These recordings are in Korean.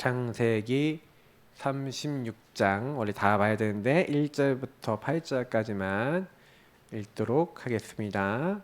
창세기 36장 원래 다 봐야 되는데 1절부터 8절까지만 읽도록 하겠습니다.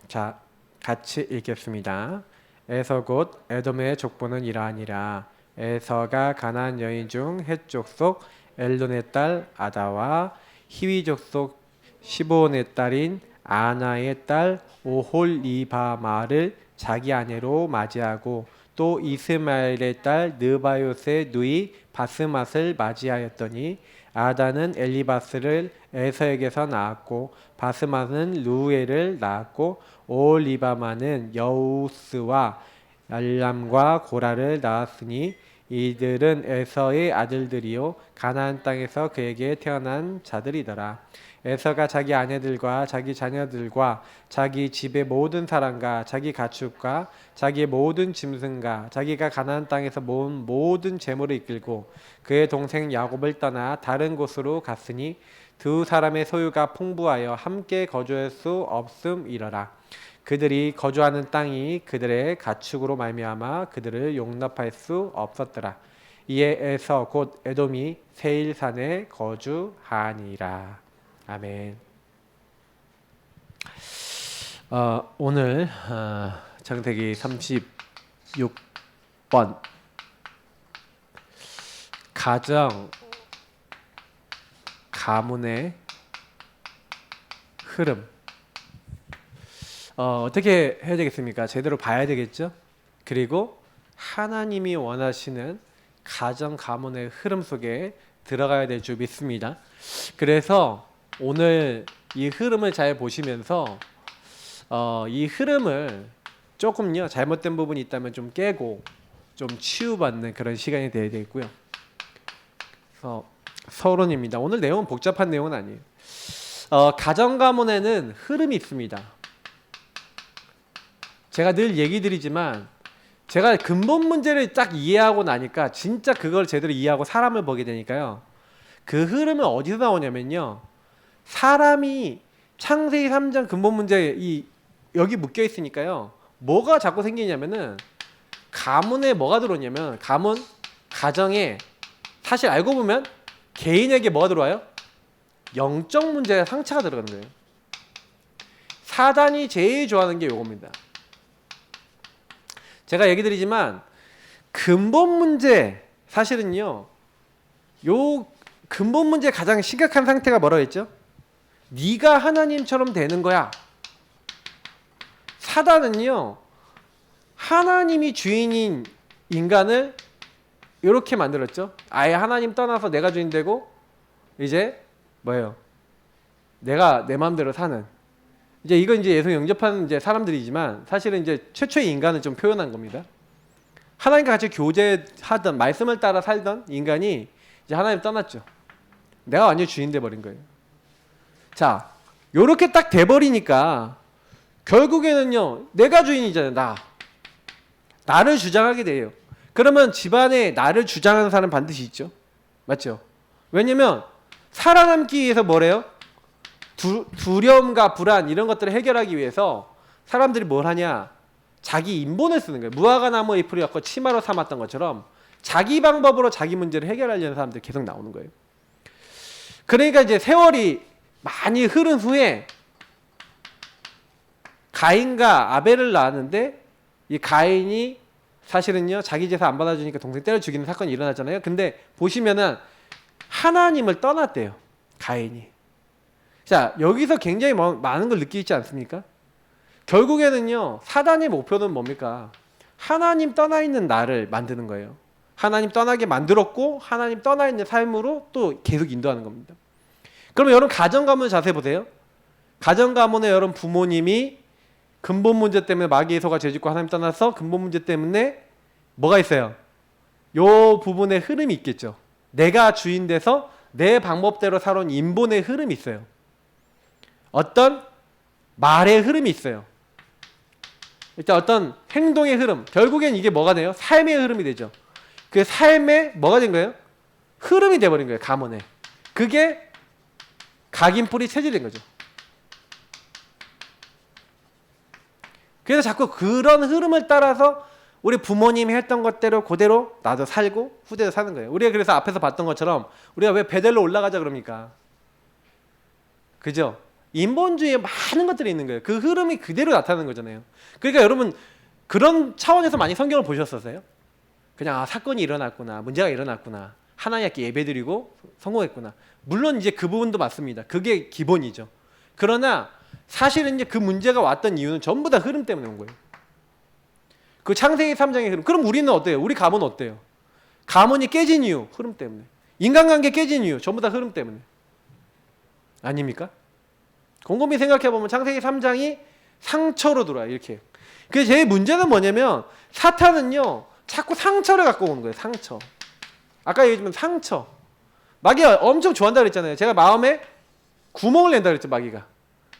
자, 같이 읽겠습니다. 에서 곧 에돔의 족보는 이러하니라. 에서가 가나안 여인 중 헷 족속 엘론의 딸 아다와 히위 족속 시브온의 딸인 아나의 딸 오홀리바마를 자기 아내로 맞이하고 또 이스마엘의 딸 느바요스의 누이 바스맛을 맞이하였더니 아다는 엘리바스를 에서에게서 낳았고 바스맛은 루엘을 낳았고 오홀리바마는 여우스와 알람과 고라를 낳았으니 이들은 에서의 아들들이요 가나안 땅에서 그에게 태어난 자들이더라. 에서가 자기 아내들과 자기 자녀들과 자기 집의 모든 사람과 자기 가축과 자기의 모든 짐승과 자기가 가나안 땅에서 모은 모든 재물을 이끌고 그의 동생 야곱을 떠나 다른 곳으로 갔으니 두 사람의 소유가 풍부하여 함께 거주할 수 없음이러라. 그들이 거주하는 땅이 그들의 가축으로 말미암아 그들을 용납할 수 없었더라. 이에 에서 곧 에돔이 세일산에 거주하니라. 아멘. 오늘 창세기 36번 가정 가문의 흐름 어떻게 해야 되겠습니까? 제대로 봐야 되겠죠? 그리고 하나님이 원하시는 가정 가문의 흐름 속에 들어가야 될 줄 믿습니다. 그래서 오늘 이 흐름을 잘 보시면서 이 흐름을 조금요 잘못된 부분이 있다면 좀 깨고 좀 치유받는 그런 시간이 되어야 되겠고요. 그래서 서론입니다. 오늘 내용은 복잡한 내용은 아니에요. 가정 가문에는 흐름이 있습니다. 제가 늘 얘기 드리지만 제가 근본 문제를 딱 이해하고 나니까 진짜 그걸 제대로 이해하고 사람을 보게 되니까요. 그 흐름은 어디서 나오냐면요. 사람이 창세기 3장 근본 문제 여기 묶여 있으니까요. 뭐가 자꾸 생기냐면은 가문에 뭐가 들어오냐면 가문, 가정에 사실 알고 보면 개인에게 뭐가 들어와요? 영적 문제가 상처가 들어가는 거예요. 사단이 제일 좋아하는 게 요겁니다. 제가 얘기 드리지만 근본 문제 사실은요. 요 근본 문제 가장 심각한 상태가 뭐라고 했죠? 네가 하나님처럼 되는 거야. 사단은요. 하나님이 주인인 인간을 이렇게 만들었죠. 아예 하나님 떠나서 내가 주인 되고 이제 뭐예요? 내가 내 마음대로 사는. 이제 이건 이제 예수 영접하는 이제 사람들이지만 사실은 이제 최초의 인간을 좀 표현한 겁니다. 하나님과 같이 교제하던 말씀을 따라 살던 인간이 이제 하나님 떠났죠. 내가 완전 주인 돼 버린 거예요. 자, 요렇게 딱 돼 버리니까 결국에는요. 내가 주인이잖아요. 나를 주장하게 돼요. 그러면 집안에 나를 주장하는 사람 반드시 있죠. 맞죠? 왜냐면 살아남기 위해서 뭐래요? 두려움과 불안 이런 것들을 해결하기 위해서 사람들이 뭘 하냐? 자기 인본을 쓰는 거예요. 무화과 나무 잎을 엮어 치마로 삼았던 것처럼 자기 방법으로 자기 문제를 해결하려는 사람들이 계속 나오는 거예요. 그러니까 이제 세월이 많이 흐른 후에 가인과 아벨을 낳았는데 이 가인이 사실은요 자기 제사 안 받아주니까 동생 때려 죽이는 사건이 일어났잖아요. 근데 보시면은 하나님을 떠났대요. 가인이. 자, 여기서 굉장히 많은 걸 느끼지 않습니까? 결국에는요, 사단의 목표는 뭡니까? 하나님 떠나 있는 나를 만드는 거예요. 하나님 떠나게 만들었고, 하나님 떠나 있는 삶으로 또 계속 인도하는 겁니다. 그러면 여러분, 가정가문 자세히 보세요. 가정가문에 여러분 부모님이 근본 문제 때문에 마귀의 소가 죄짓고 하나님 떠나서 근본 문제 때문에 뭐가 있어요? 요 부분에 흐름이 있겠죠. 내가 주인 돼서 내 방법대로 살아온 인본의 흐름이 있어요. 어떤 말의 흐름이 있어요. 일단 어떤 행동의 흐름. 결국엔 이게 뭐가 돼요? 삶의 흐름이 되죠. 그 삶의 뭐가 된 거예요? 흐름이 돼버린 거예요. 가문에. 그게 각인뿌리 체질인 거죠. 그래서 자꾸 그런 흐름을 따라서 우리 부모님이 했던 것대로 그대로 나도 살고 후대도 사는 거예요. 우리가 그래서 앞에서 봤던 것처럼 우리가 왜 베델로 올라가자 그럽니까? 그죠? 인본주의에 많은 것들이 있는 거예요. 그 흐름이 그대로 나타나는 거잖아요. 그러니까 여러분 그런 차원에서 많이 성경을 보셨었어요? 그냥 사건이 일어났구나, 문제가 일어났구나, 하나님께 예배드리고 성공했구나. 물론 이제 그 부분도 맞습니다. 그게 기본이죠. 그러나 사실은 이제 그 문제가 왔던 이유는 전부 다 흐름 때문에 온 거예요. 그 창세기 3장의 흐름. 그럼 우리는 어때요? 우리 가문 어때요? 가문이 깨진 이유 흐름 때문에. 인간관계 깨진 이유 전부 다 흐름 때문에. 아닙니까? 곰곰이 생각해보면 창세기 3장이 상처로 들어와요. 이렇게. 그래서 제 문제는 뭐냐면 사탄은요 자꾸 상처를 갖고 오는 거예요. 상처. 아까 얘기했지만 상처. 마귀가 엄청 좋아한다 그랬잖아요. 제가 마음에 구멍을 낸다 그랬죠. 마귀가.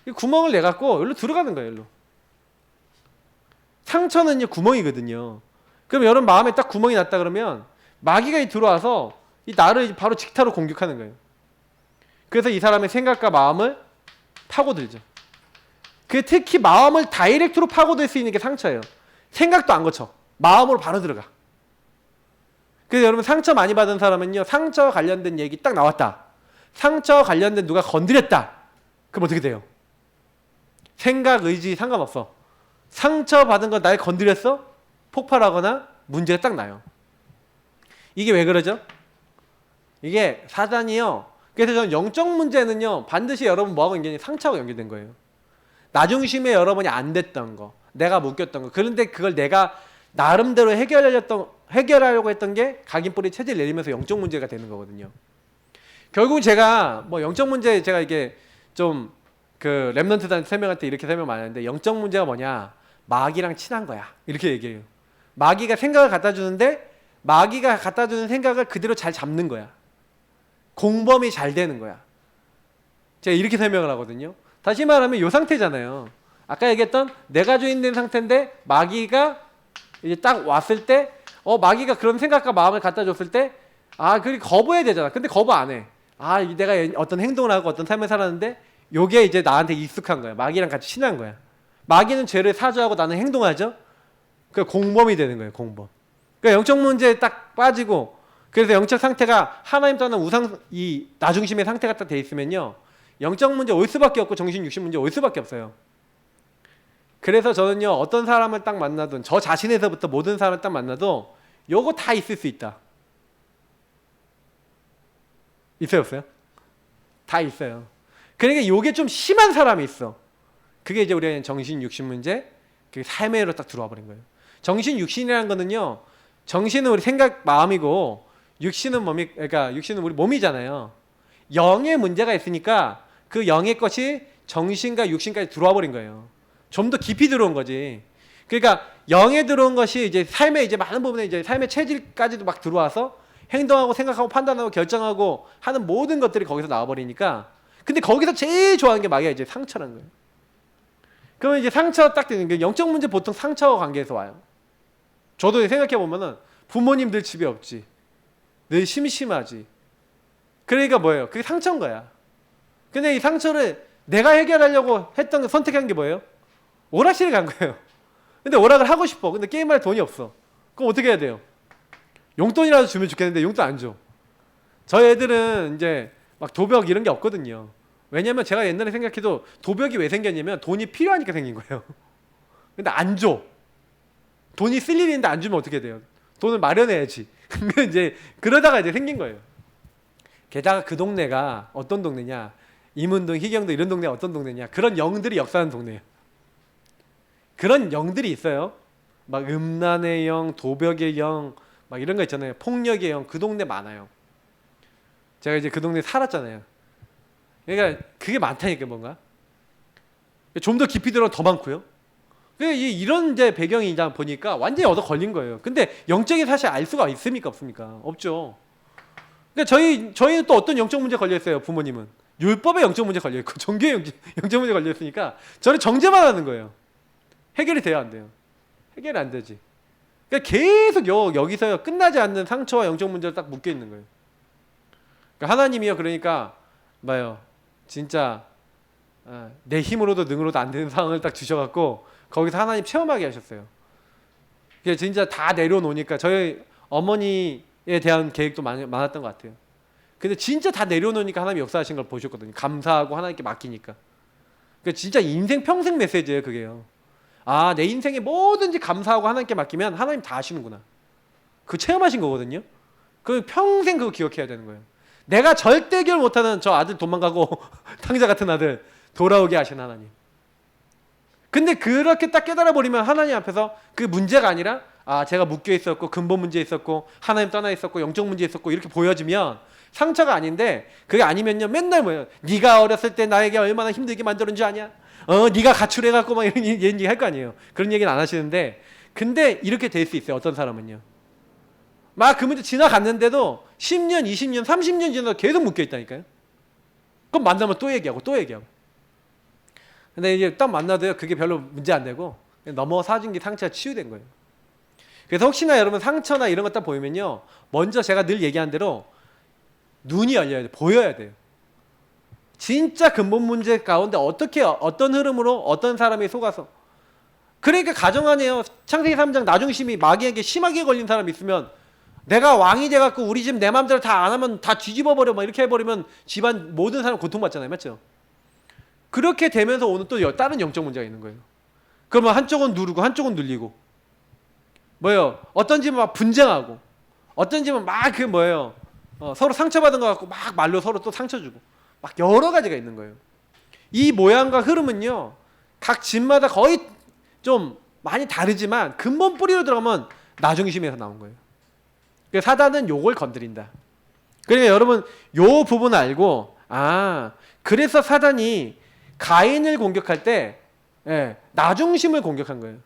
이 구멍을 내갖고 여기로 들어가는 거예요. 여기로. 상처는 이제 구멍이거든요. 그럼 여러분 마음에 딱 구멍이 났다 그러면 마귀가 들어와서 이 나를 바로 직타로 공격하는 거예요. 그래서 이 사람의 생각과 마음을 파고들죠. 그 특히 마음을 다이렉트로 파고들 수 있는 게 상처예요. 생각도 안 거쳐. 마음으로 바로 들어가. 그래서 여러분 상처 많이 받은 사람은요. 상처와 관련된 얘기 딱 나왔다. 상처와 관련된 누가 건드렸다. 그럼 어떻게 돼요? 생각, 의지 상관없어. 상처받은 거 날 건드렸어? 폭발하거나 문제가 딱 나요. 이게 왜 그러죠? 이게 사단이요. 그래서 저는 영적 문제는요. 반드시 여러분 뭐하고 연결이 상처하고 연결된 거예요. 나중심에 여러분이 안 됐던 거, 내가 묶였던 거. 그런데 그걸 내가 나름대로 해결하려고 했던 게 각인뿌리 체질 내리면서 영적 문제가 되는 거거든요. 결국 제가 뭐 영적 문제 제가 이게 좀 그 랩넌트단 설명할 때 이렇게 설명 많이 하는데 영적 문제가 뭐냐? 마귀랑 친한 거야. 이렇게 얘기해요. 마귀가 생각을 갖다 주는데 마귀가 갖다 주는 생각을 그대로 잘 잡는 거야. 공범이 잘 되는 거야. 제가 이렇게 설명을 하거든요. 다시 말하면 이 상태잖아요. 아까 얘기했던 내가 주인된 상태인데 마귀가 이제 딱 왔을 때 마귀가 그런 생각과 마음을 갖다 줬을 때 그게 거부해야 되잖아. 근데 거부 안 해. 내가 어떤 행동을 하고 어떤 삶을 살았는데 요게 이제 나한테 익숙한 거야. 마귀랑 같이 친한 거야. 마귀는 죄를 사주하고 나는 행동하죠. 그 공범이 되는 거예요. 공범. 그러니까 영적 문제에 딱 빠지고 그래서 영적 상태가 하나님 떠난 이 나중심의 상태가 딱 돼 있으면요. 영적 문제 올 수밖에 없고 정신 육신 문제 올 수밖에 없어요. 그래서 저는요. 어떤 사람을 딱 만나든 저 자신에서부터 모든 사람을 딱 만나도 요거 다 있을 수 있다. 있어요? 없어요? 다 있어요. 그러니까 요게 좀 심한 사람이 있어. 그게 이제 우리가 정신 육신 문제 그게 삶으로 딱 들어와 버린 거예요. 정신 육신이라는 거는요. 정신은 우리 생각 마음이고 육신은 그러니까 육신은 우리 몸이잖아요. 영의 문제가 있으니까 그 영의 것이 정신과 육신까지 들어와 버린 거예요. 좀 더 깊이 들어온 거지. 그러니까 영에 들어온 것이 이제 삶의 이제 많은 부분에 이제 삶의 체질까지도 막 들어와서 행동하고 생각하고 판단하고 결정하고 하는 모든 것들이 거기서 나와 버리니까 근데 거기서 제일 좋아하는 게 마귀가 이제 상처라는 거예요. 그러면 이제 상처 딱 되는 게 영적 문제 보통 상처와 관계에서 와요. 저도 생각해 보면은 부모님들 집에 없지. 늘 심심하지. 그러니까 뭐예요? 그게 상처인 거야. 근데 이 상처를 내가 해결하려고 했던 선택한 게 뭐예요? 오락실에 간 거예요. 근데 오락을 하고 싶어. 근데 게임할 돈이 없어. 그럼 어떻게 해야 돼요? 용돈이라도 주면 좋겠는데 용돈 안 줘. 저희 애들은 이제 막 도벽 이런 게 없거든요. 왜냐면 제가 옛날에 생각해도 도벽이 왜 생겼냐면 돈이 필요하니까 생긴 거예요. 근데 안 줘. 돈이 쓸 일이 있는데 안 주면 어떻게 돼요? 돈을 마련해야지. 근데 이제 그러다가 이제 생긴 거예요. 게다가 그 동네가 어떤 동네냐? 임은동, 희경동 이런 동네가 어떤 동네냐? 그런 영들이 역사하는 동네예요. 그런 영들이 있어요. 막 음란의 영, 도벽의 영, 막 이런 거 있잖아요. 폭력의 영, 그 동네 많아요. 제가 이제 그 동네에 살았잖아요. 그러니까 그게 많다니까 뭔가. 좀 더 깊이 들어가면 더 많고요. 이런 이제 배경이 이제 보니까 완전히 얻어 걸린 거예요. 근데 영적인 사실 알 수가 있습니까 없습니까? 없죠. 그러니까 저희는 또 어떤 영적 문제 걸려 있어요. 부모님은 율법에 영적 문제 걸려 있고 종교에 영적 문제 걸려 있으니까 저를 정죄만 하는 거예요. 해결이 돼야 안 돼요. 해결이 안 되지. 그러니까 계속 여기서 끝나지 않는 상처와 영적 문제를 딱 묶여 있는 거예요. 그러니까 하나님이요. 그러니까 뭐예요? 진짜 내 힘으로도 능으로도 안 되는 상황을 딱 주셔갖고 거기서 하나님 체험하게 하셨어요. 그게 진짜 다 내려놓으니까 저희 어머니에 대한 계획도 많았던 것 같아요. 근데 진짜 다 내려놓으니까 하나님 역사하신 걸 보셨거든요. 감사하고 하나님께 맡기니까. 그러니까 진짜 인생 평생 메시지예요, 그게요. 아, 내 인생에 뭐든지 감사하고 하나님께 맡기면 하나님 다 하시는구나. 그 체험하신 거거든요. 그 평생 그거 기억해야 되는 거예요. 내가 절대 해결 못하는 저 아들 도망가고 탕자 같은 아들 돌아오게 하신 하나님. 근데 그렇게 딱 깨달아 버리면 하나님 앞에서 그 문제가 아니라 아, 제가 묶여 있었고 근본 문제 있었고 하나님 떠나 있었고 영적 문제 있었고 이렇게 보여지면 상처가 아닌데, 그게 아니면요 맨날 뭐예요? 네가 어렸을 때 나에게 얼마나 힘들게 만들었는 줄 아냐? 네가 가출해갖고 막 이런 얘기 할 거 아니에요. 그런 얘기는 안 하시는데, 근데 이렇게 될 수 있어요. 어떤 사람은요. 막 그 문제 지나갔는데도 10년, 20년, 30년 지나도 계속 묶여 있다니까요. 그럼 만나면 또 얘기하고 또 얘기하고. 근데 이제 딱 만나도요 그게 별로 문제 안 되고 넘어 사준 게 상처가 치유된 거예요. 그래서 혹시나 여러분 상처나 이런 거 딱 보이면요, 먼저 제가 늘 얘기한 대로 눈이 열려야 돼. 보여야 돼요. 진짜 근본 문제 가운데 어떻게 어떤 흐름으로 어떤 사람이 속아서. 그러니까 가정 안에요 창세기 3장 나중심이 마귀에게 심하게 걸린 사람이 있으면 내가 왕이 돼갖고 우리 집 내 맘대로 다 안 하면 다 뒤집어버려 막 이렇게 해버리면 집안 모든 사람 고통받잖아요. 맞죠? 그렇게 되면서 오는 또 다른 영적 문제가 있는 거예요. 그러면 한쪽은 누르고 한쪽은 눌리고 뭐예요? 어떤 집은 막 분쟁하고 어떤 집은 막 그 뭐예요? 서로 상처받은 것 같고 막 말로 서로 또 상처 주고 막 여러 가지가 있는 거예요. 이 모양과 흐름은요 각 집마다 거의 좀 많이 다르지만 근본 뿌리로 들어가면 나중심에서 나온 거예요. 그래서 사단은 요걸 건드린다. 그러니까 여러분 요 부분 알고, 아 그래서 사단이 가인을 공격할 때 나중심을 공격한 거예요.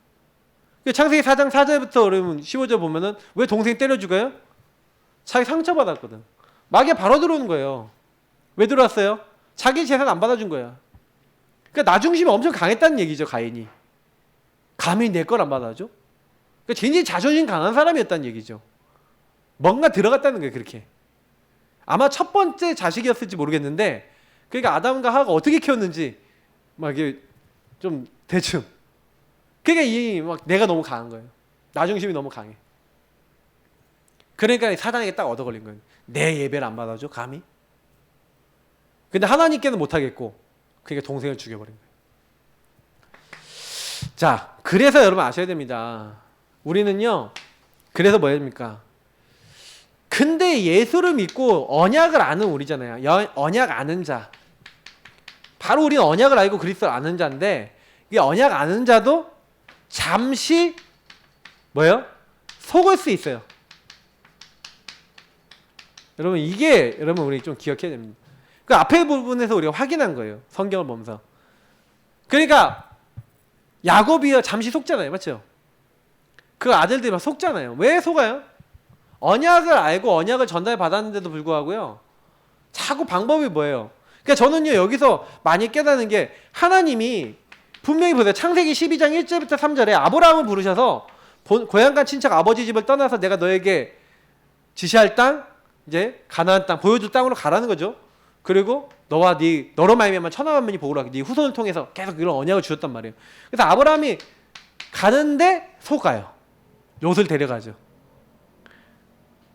창세기 4장 4절부터 여러분 15절 보면은 왜 동생 때려 죽어요? 자기 상처받았거든. 마귀가 바로 들어오는 거예요. 왜 들어왔어요? 자기 재산 안 받아준 거야. 그러니까 나중심이 엄청 강했다는 얘기죠. 가인이 감히 내 걸 안 받아줘? 그러니까 굉장히 자존심 강한 사람이었다는 얘기죠. 뭔가 들어갔다는 거예요. 그렇게 아마 첫 번째 자식이었을지 모르겠는데, 그러니까 아담과 하와가 어떻게 키웠는지 막 이게 좀 대충, 그러니까 이 막 내가 너무 강한 거예요. 나중심이 너무 강해. 그러니까 사단에게 딱 얻어 걸린 거예요. 내 예배를 안 받아줘 감히? 근데 하나님께는 못 하겠고, 그러니까 동생을 죽여버린 거예요. 자, 그래서 여러분 아셔야 됩니다. 우리는요 그래서 뭐 해야 됩니까? 근데 예수를 믿고 언약을 아는 우리잖아요. 언약 아는 자. 바로 우리는 언약을 알고 그리스도를 아는 자인데, 이 언약 아는 자도 잠시 뭐예요? 속을 수 있어요. 여러분 이게 여러분 우리 좀 기억해야 됩니다. 그 앞에 부분에서 우리가 확인한 거예요. 성경을 보면서. 그러니까 야곱이요 잠시 속잖아요. 맞죠? 그 아들들이 막 속잖아요. 왜 속아요? 언약을 알고 언약을 전달 받았는데도 불구하고요 자꾸 방법이 뭐예요? 그러니까 저는요 여기서 많이 깨닫는 게, 하나님이 분명히 보세요. 창세기 12장 1절부터 3절에 아브라함을 부르셔서 고향간 친척 아버지 집을 떠나서 내가 너에게 지시할 땅, 이제 가나안 땅, 보여줄 땅으로 가라는 거죠. 그리고 너로 말미암아 천하 만민이 복을 하게 네 후손을 통해서 계속 이런 언약을 주셨단 말이에요. 그래서 아브라함이 가는데 속아요. 롯을 데려가죠.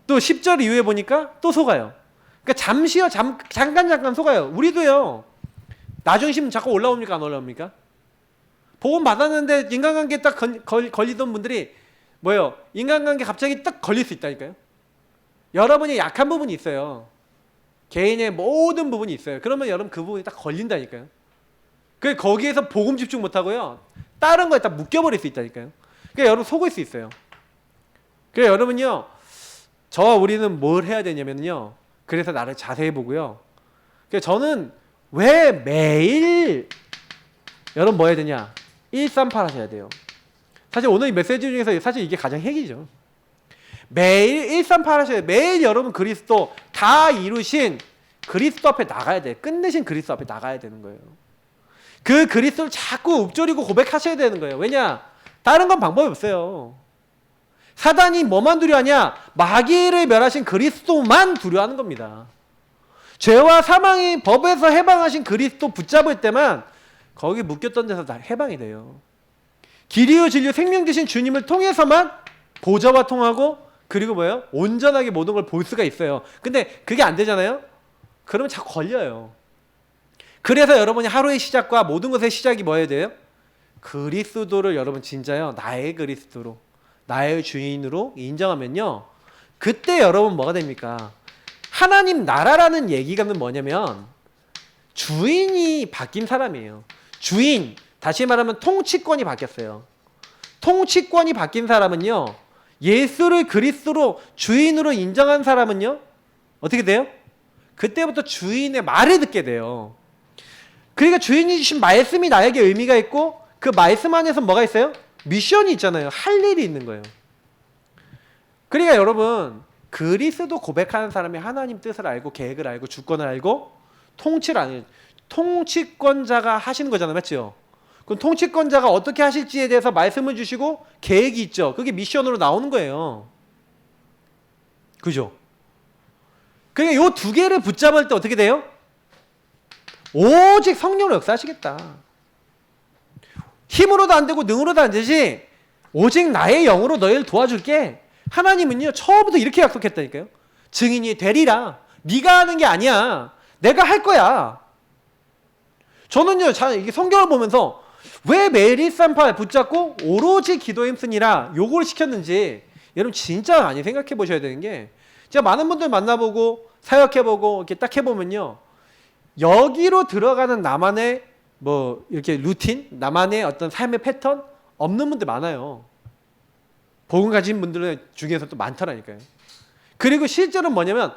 또 10절 이후에 보니까 또 속아요. 그러니까 잠시요 잠깐 속아요. 우리도요 나중심 자꾸 올라옵니까 안 올라옵니까? 복음 받았는데 인간관계에 딱 걸리던 분들이 뭐예요? 인간관계 갑자기 딱 걸릴 수 있다니까요. 여러분이 약한 부분이 있어요. 개인의 모든 부분이 있어요. 그러면 여러분 그 부분이 딱 걸린다니까요. 거기에서 복음 집중 못하고요 다른 거에 딱 묶여버릴 수 있다니까요. 그러니까 여러분 속을 수 있어요. 그래서 여러분요 저와 우리는 뭘 해야 되냐면요, 그래서 나를 자세히 보고요. 그래서 저는 왜 매일 여러분 뭐 해야 되냐, 138 하셔야 돼요. 사실 오늘 이 메시지 중에서 사실 이게 가장 핵이죠. 매일 138 하셔야 돼요. 매일 여러분 그리스도 다 이루신 그리스도 앞에 나가야 돼요. 끝내신 그리스도 앞에 나가야 되는 거예요. 그 그리스도를 자꾸 읊조리고 고백하셔야 되는 거예요. 왜냐? 다른 건 방법이 없어요. 사단이 뭐만 두려워하냐? 마귀를 멸하신 그리스도만 두려워하는 겁니다. 죄와 사망의 법에서 해방하신 그리스도 붙잡을 때만 거기 묶였던 데서 다 해방이 돼요. 길이요 진리요 생명 되신 주님을 통해서만 보좌와 통하고 그리고 뭐예요? 온전하게 모든 걸 볼 수가 있어요. 근데 그게 안 되잖아요. 그러면 자꾸 걸려요. 그래서 여러분이 하루의 시작과 모든 것의 시작이 뭐여야 돼요? 그리스도를 여러분 진짜요 나의 그리스도로 나의 주인으로 인정하면요 그때 여러분 뭐가 됩니까? 하나님 나라라는 얘기가 뭐냐면 주인이 바뀐 사람이에요. 주인, 다시 말하면 통치권이 바뀌었어요. 통치권이 바뀐 사람은요 예수를 그리스도로 주인으로 인정한 사람은요 어떻게 돼요? 그때부터 주인의 말을 듣게 돼요. 그러니까 주인이 주신 말씀이 나에게 의미가 있고 그 말씀 안에서 뭐가 있어요? 미션이 있잖아요. 할 일이 있는 거예요. 그러니까 여러분 그리스도 고백하는 사람이 하나님 뜻을 알고 계획을 알고 주권을 알고 통치를 아는 통치권자가 하시는 거잖아요. 맞죠? 그럼 통치권자가 어떻게 하실지에 대해서 말씀을 주시고 계획이 있죠. 그게 미션으로 나오는 거예요. 그죠? 그러니까 요 두 개를 붙잡을 때 어떻게 돼요? 오직 성령으로 역사하시겠다. 힘으로도 안 되고 능으로도 안 되지 오직 나의 영으로 너희를 도와줄게. 하나님은요 처음부터 이렇게 약속했다니까요. 증인이 되리라. 네가 하는 게 아니야. 내가 할 거야. 저는요 이게 성경을 보면서 왜 메리 산파 붙잡고 오로지 기도에 힘쓰니라 요걸 시켰는지 여러분 진짜 많이 생각해 보셔야 되는 게 제가 많은 분들 만나보고 사역해보고 이렇게 딱 해보면요 여기로 들어가는 나만의 뭐 이렇게 루틴, 나만의 어떤 삶의 패턴 없는 분들 많아요. 복음 가진 분들 중에서 또 많더라니까요. 그리고 실제로는 뭐냐면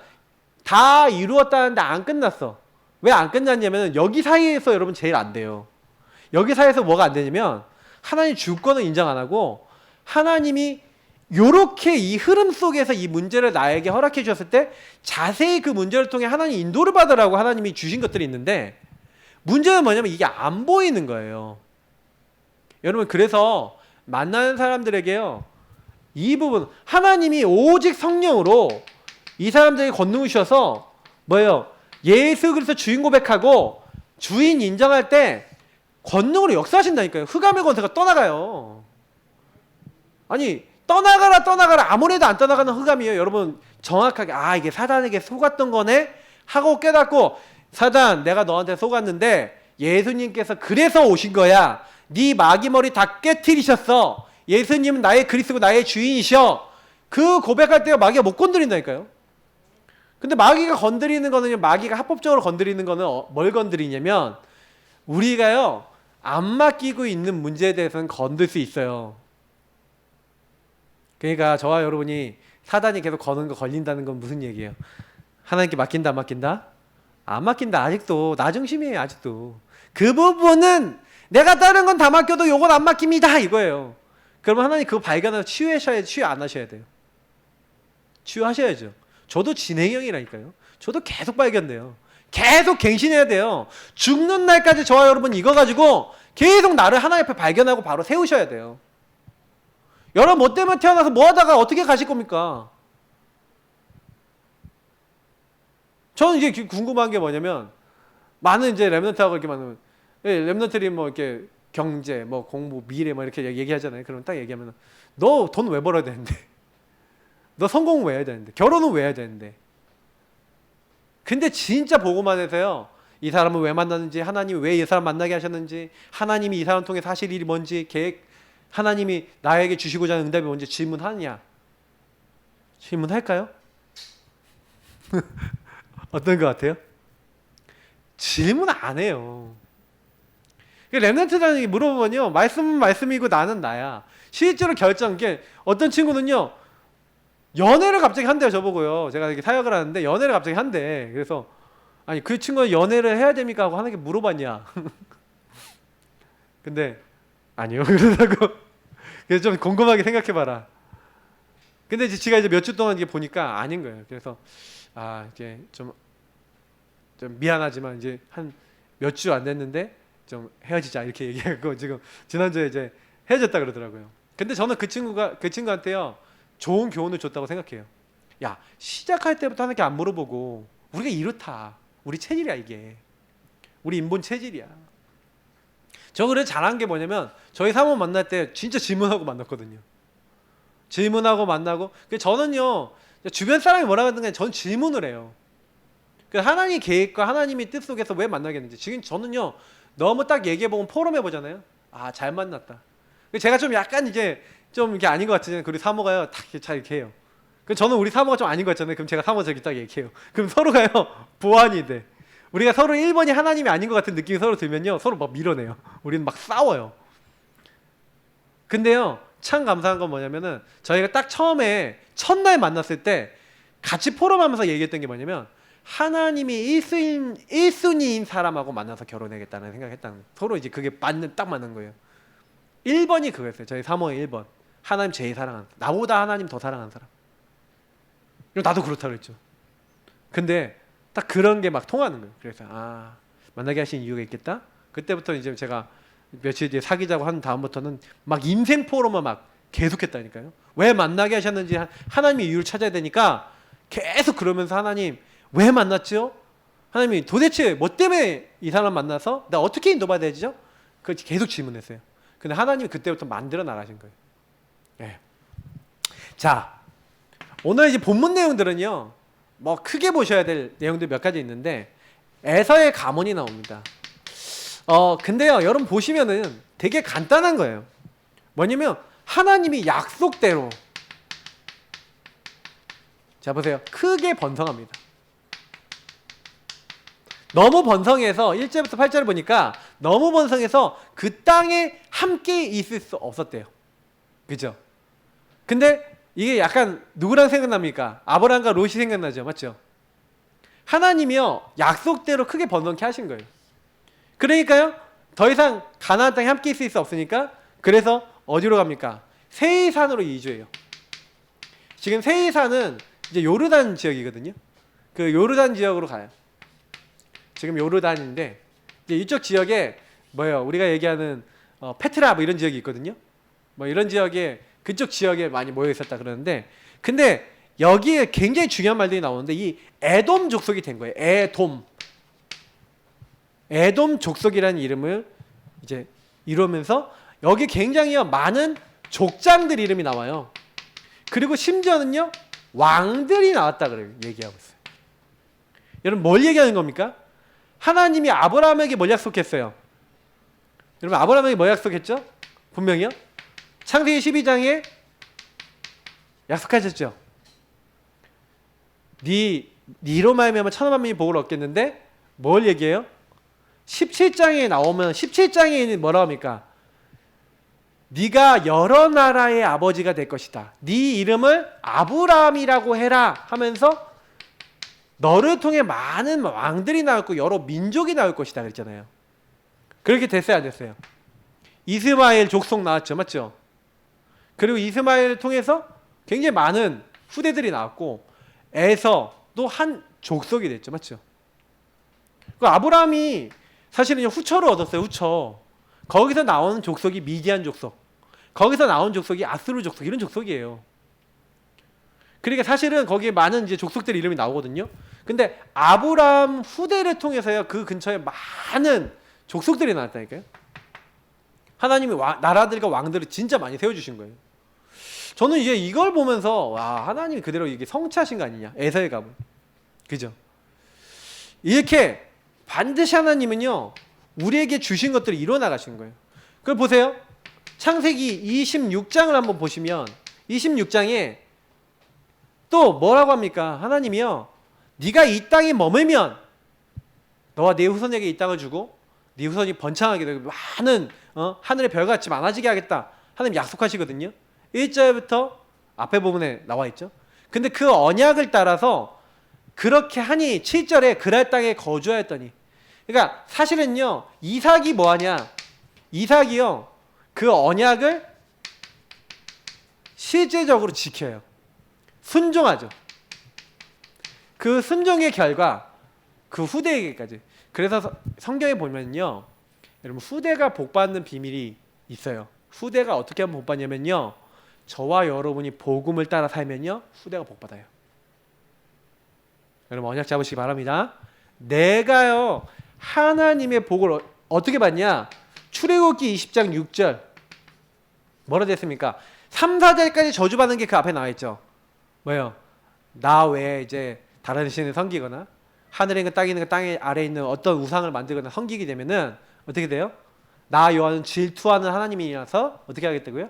다 이루었다는데 안 끝났어. 왜 안 끝났냐면 여기 사이에서 여러분 제일 안 돼요. 여기 사이에서 뭐가 안 되냐면 하나님 주권을 인정 안 하고 하나님이 요렇게 이 흐름 속에서 이 문제를 나에게 허락해 주셨을 때 자세히 그 문제를 통해 하나님 인도를 받으라고 하나님이 주신 것들이 있는데 문제는 뭐냐면 이게 안 보이는 거예요. 여러분 그래서 만나는 사람들에게요 이 부분 하나님이 오직 성령으로 이 사람들에게 권능을 주셔서 뭐예요? 예수 그리스도 주인 고백하고 주인 인정할 때 권능으로 역사하신다니까요. 흑암의 권세가 떠나가요. 아니 떠나가라 아무래도 안 떠나가는 흑암이에요. 여러분 정확하게 이게 사단에게 속았던 거네 하고 깨닫고 사단 내가 너한테 속았는데 예수님께서 그래서 오신 거야. 네 마귀 머리 다 깨트리셨어. 예수님은 나의 그리스도 나의 주인이셔. 그 고백할 때 마귀가 못 건드린다니까요. 근데 마귀가 건드리는 거는요 마귀가 합법적으로 건드리는 거는 뭘 건드리냐면 우리가요 안 맡기고 있는 문제에 대해서는 건들 수 있어요. 그러니까 저와 여러분이 사단이 계속 거는 거 걸린다는 건 무슨 얘기예요? 하나님께 맡긴다 안 맡긴다? 안 맡긴다. 아직도 나 중심이에요. 아직도 그 부분은 내가 다른 건 다 맡겨도 요건 안 맡깁니다 이거예요. 그러면 하나님 그거 발견해서 치유하셔야 치유 안 하셔야 돼요. 치유하셔야죠. 저도 진행형이라니까요. 저도 계속 발견돼요. 계속 갱신해야 돼요. 죽는 날까지 저와 여러분 이거 가지고 계속 나를 하나님 앞에 발견하고 바로 세우셔야 돼요. 여러분 뭐 때문에 태어나서 뭐 하다가 어떻게 가실 겁니까? 저는 이제 궁금한 게 뭐냐면 많은 이제 랩런트하고 이렇게 많은 랩런트들이 뭐 이렇게 경제, 뭐 공부, 미래 뭐 이렇게 얘기하잖아요. 그러면 딱 얘기하면 너 돈 왜 벌어야 되는데? 너 성공은 왜 해야 되는데? 결혼은 왜 해야 되는데? 근데 진짜 보고만 해서요. 이 사람을 왜 만났는지, 하나님이 왜 이 사람 만나게 하셨는지, 하나님이 이 사람 통해 하실 일이 뭔지, 계획, 하나님이 나에게 주시고자 하는 응답이 뭔지 질문하느냐? 질문할까요? 어떤 것 같아요? 질문 안 해요. 렘넌트라는 게 물어보면요. 말씀은 말씀이고 나는 나야. 실제로 결정, 게 어떤 친구는요. 연애를 갑자기 한대요. 저보고요. 제가 이렇게 사역을 하는데 연애를 갑자기 한대. 그래서 아니 그 친구가 연애를 해야 됩니까? 하고 하나님께 물어봤냐. 근데 아니요. 그러다고 그래서 좀 곰곰하게 생각해봐라. 근데 이제 제가 이제 몇 주 동안 이게 보니까 아닌 거예요. 그래서 이제 좀 미안하지만 이제 한 몇 주 안 됐는데 좀 헤어지자 이렇게 얘기하고 지금 지난주에 이제 헤어졌다 그러더라고요. 근데 저는 그 친구한테요 좋은 교훈을 줬다고 생각해요. 야 시작할 때부터 하나님께 안 물어보고 우리가 이렇다. 우리 체질이야 이게. 우리 인본 체질이야. 저 그래 잘한 게 뭐냐면 저희 사모 만날 때 진짜 질문하고 만났거든요. 질문하고 만나고. 저는요 주변 사람이 뭐라 하든 전 질문을 해요. 하나님의 계획과 하나님의 뜻 속에서 왜 만나겠는지. 지금 저는요 너무 딱 얘기해보면 포럼해 보잖아요. 아, 잘 만났다. 제가 좀 약간 이제 좀 이게 아닌 것 같으잖아요. 우리 사모가요 딱 잘 이렇게 해요. 저는 우리 사모가 좀 아닌 것 같잖아요. 그럼 제가 사모 저기 딱 얘기해요. 그럼 서로가요 보완이 돼. 우리가 서로 1번이 하나님이 아닌 것 같은 느낌이 서로 들면요 서로 막 밀어내요. 우리는 막 싸워요. 근데요 참 감사한 건 뭐냐면은 저희가 딱 처음에 첫날 만났을 때 같이 포럼하면서 얘기했던 게 뭐냐면 하나님이 1순위인 사람하고 만나서 결혼하겠다는 생각을 했다는 거예요. 서로 이제 그게 딱 맞는 거예요. 1번이 그거였어요. 저희 사모의 1번. 하나님 제일 사랑하는 사람. 나보다 하나님 더 사랑하는 사람. 그리고 나도 그렇다고 그랬죠. 근데 딱 그런 게 막 통하는 거예요. 그래서 아, 만나게 하신 이유가 있겠다. 그때부터 이제 제가 며칠 뒤에 사귀자고 한 다음부터는 막 인생 포럼을 막 계속했다니까요. 왜 만나게 하셨는지 하나님의 이유를 찾아야 되니까 계속 그러면서 하나님 왜 만났죠? 하나님이 도대체 뭐 때문에 이 사람 만나서 나 어떻게 인도받아야 되죠? 그 계속 질문했어요. 근데 하나님이 그때부터 만들어 나가신 거예요. 네. 자, 오늘 이제 본문 내용들은요 뭐 크게 보셔야 될 내용들 몇 가지 있는데 에서의 가문이 나옵니다. 근데요 여러분 보시면은 되게 간단한 거예요. 뭐냐면 하나님이 약속대로, 자 보세요, 크게 번성합니다. 너무 번성해서 1절부터 8절을 보니까 너무 번성해서 그 땅에 함께 있을 수 없었대요. 그죠? 근데 이게 약간 누구랑 생각납니까? 아브라함과 롯이 생각나죠. 맞죠? 하나님이요 약속대로 크게 번성케 하신 거예요. 그러니까요 더 이상 가나안 땅에 함께 있을 수 없으니까 그래서 어디로 갑니까? 세이산으로 이주해요. 지금 세이산은 이제 요르단 지역이거든요. 그 요르단 지역으로 가요. 지금 요르단인데 이제 이쪽 지역에 뭐예요? 우리가 얘기하는 페트라 뭐 이런 지역이 있거든요. 뭐 이런 지역에 그쪽 지역에 많이 모여 있었다 그러는데, 근데 여기에 굉장히 중요한 말들이 나오는데 이 에돔 족속이 된 거예요. 에돔 족속이라는 이름을 이제 이루면서 여기 굉장히 많은 족장들 이름이 나와요. 그리고 심지어는요 왕들이 나왔다 그래요. 얘기하고 있어요. 여러분 뭘 얘기하는 겁니까? 하나님이 아브라함에게 뭘 약속했어요? 여러분 아브라함에게 뭘 약속했죠? 분명히요. 창세기 12장에 약속하셨죠. 니로 말미암아 천하 만민이 복을 얻겠는데 뭘 얘기해요? 17장에 나오면 17장에 뭐라 합니까? 네가 여러 나라의 아버지가 될 것이다. 네 이름을 아브라함이라고 해라 하면서 너를 통해 많은 왕들이 나왔고 여러 민족이 나올 것이다 그랬잖아요. 그렇게 됐어요, 안 됐어요? 이스마엘 족속 나왔죠, 맞죠? 그리고 이스마엘을 통해서 굉장히 많은 후대들이 나왔고 에서도 한 족속이 됐죠, 맞죠? 그 아브라함이 사실은 후처를 얻었어요, 후처. 거기서 나오는 족속이 미디안 족속, 거기서 나온 족속이 아수르 족속, 이런 족속이에요. 그러니까 사실은 거기에 많은 이제 족속들 이름이 나오거든요. 근데 아브라함 후대를 통해서요 그 근처에 많은 족속들이 나왔다니까요. 하나님이 나라들과 왕들을 진짜 많이 세워주신 거예요. 저는 이제 이걸 보면서 와, 하나님이 그대로 이게 성취하신 거 아니냐, 에서의 가문. 그죠? 이렇게 반드시 하나님은요 우리에게 주신 것들을 이뤄나가신 거예요. 그걸 보세요. 창세기 26장을 한번 보시면 26장에 또 뭐라고 합니까? 하나님이요 네가 이 땅에 머물면 너와 네 후손에게 이 땅을 주고 네 후손이 번창하게 되고 많은 하늘의 별같이 많아지게 하겠다. 하나님 약속하시거든요. 1절부터 앞에 부분에 나와 있죠. 근데 그 언약을 따라서 그렇게 하니 7절에 그랄 땅에 거주하였더니, 그러니까 사실은요 이삭이 뭐하냐, 이삭이요 그 언약을 실제적으로 지켜요. 순종하죠. 그 순종의 결과 그 후대에게까지. 그래서 성경에 보면요 여러분 후대가 복받는 비밀이 있어요. 후대가 어떻게 하면 복받냐면요 저와 여러분이 복음을 따라 살면요 후대가 복받아요. 여러분 언약 잡으시기 바랍니다. 내가요 하나님의 복을 어떻게 받냐? 출애굽기 20장 6절 뭐라 됐습니까? 3, 4절까지 저주받는 게 그 앞에 나와 있죠. 뭐예요? 나 외에 이제 다른 신을 섬기거나 하늘에 있는 거, 땅에 있는 거, 땅에 아래에 있는 어떤 우상을 만들거나 섬기게 되면은 어떻게 돼요? 나 요한은 질투하는 하나님이라서 어떻게 하겠다고요?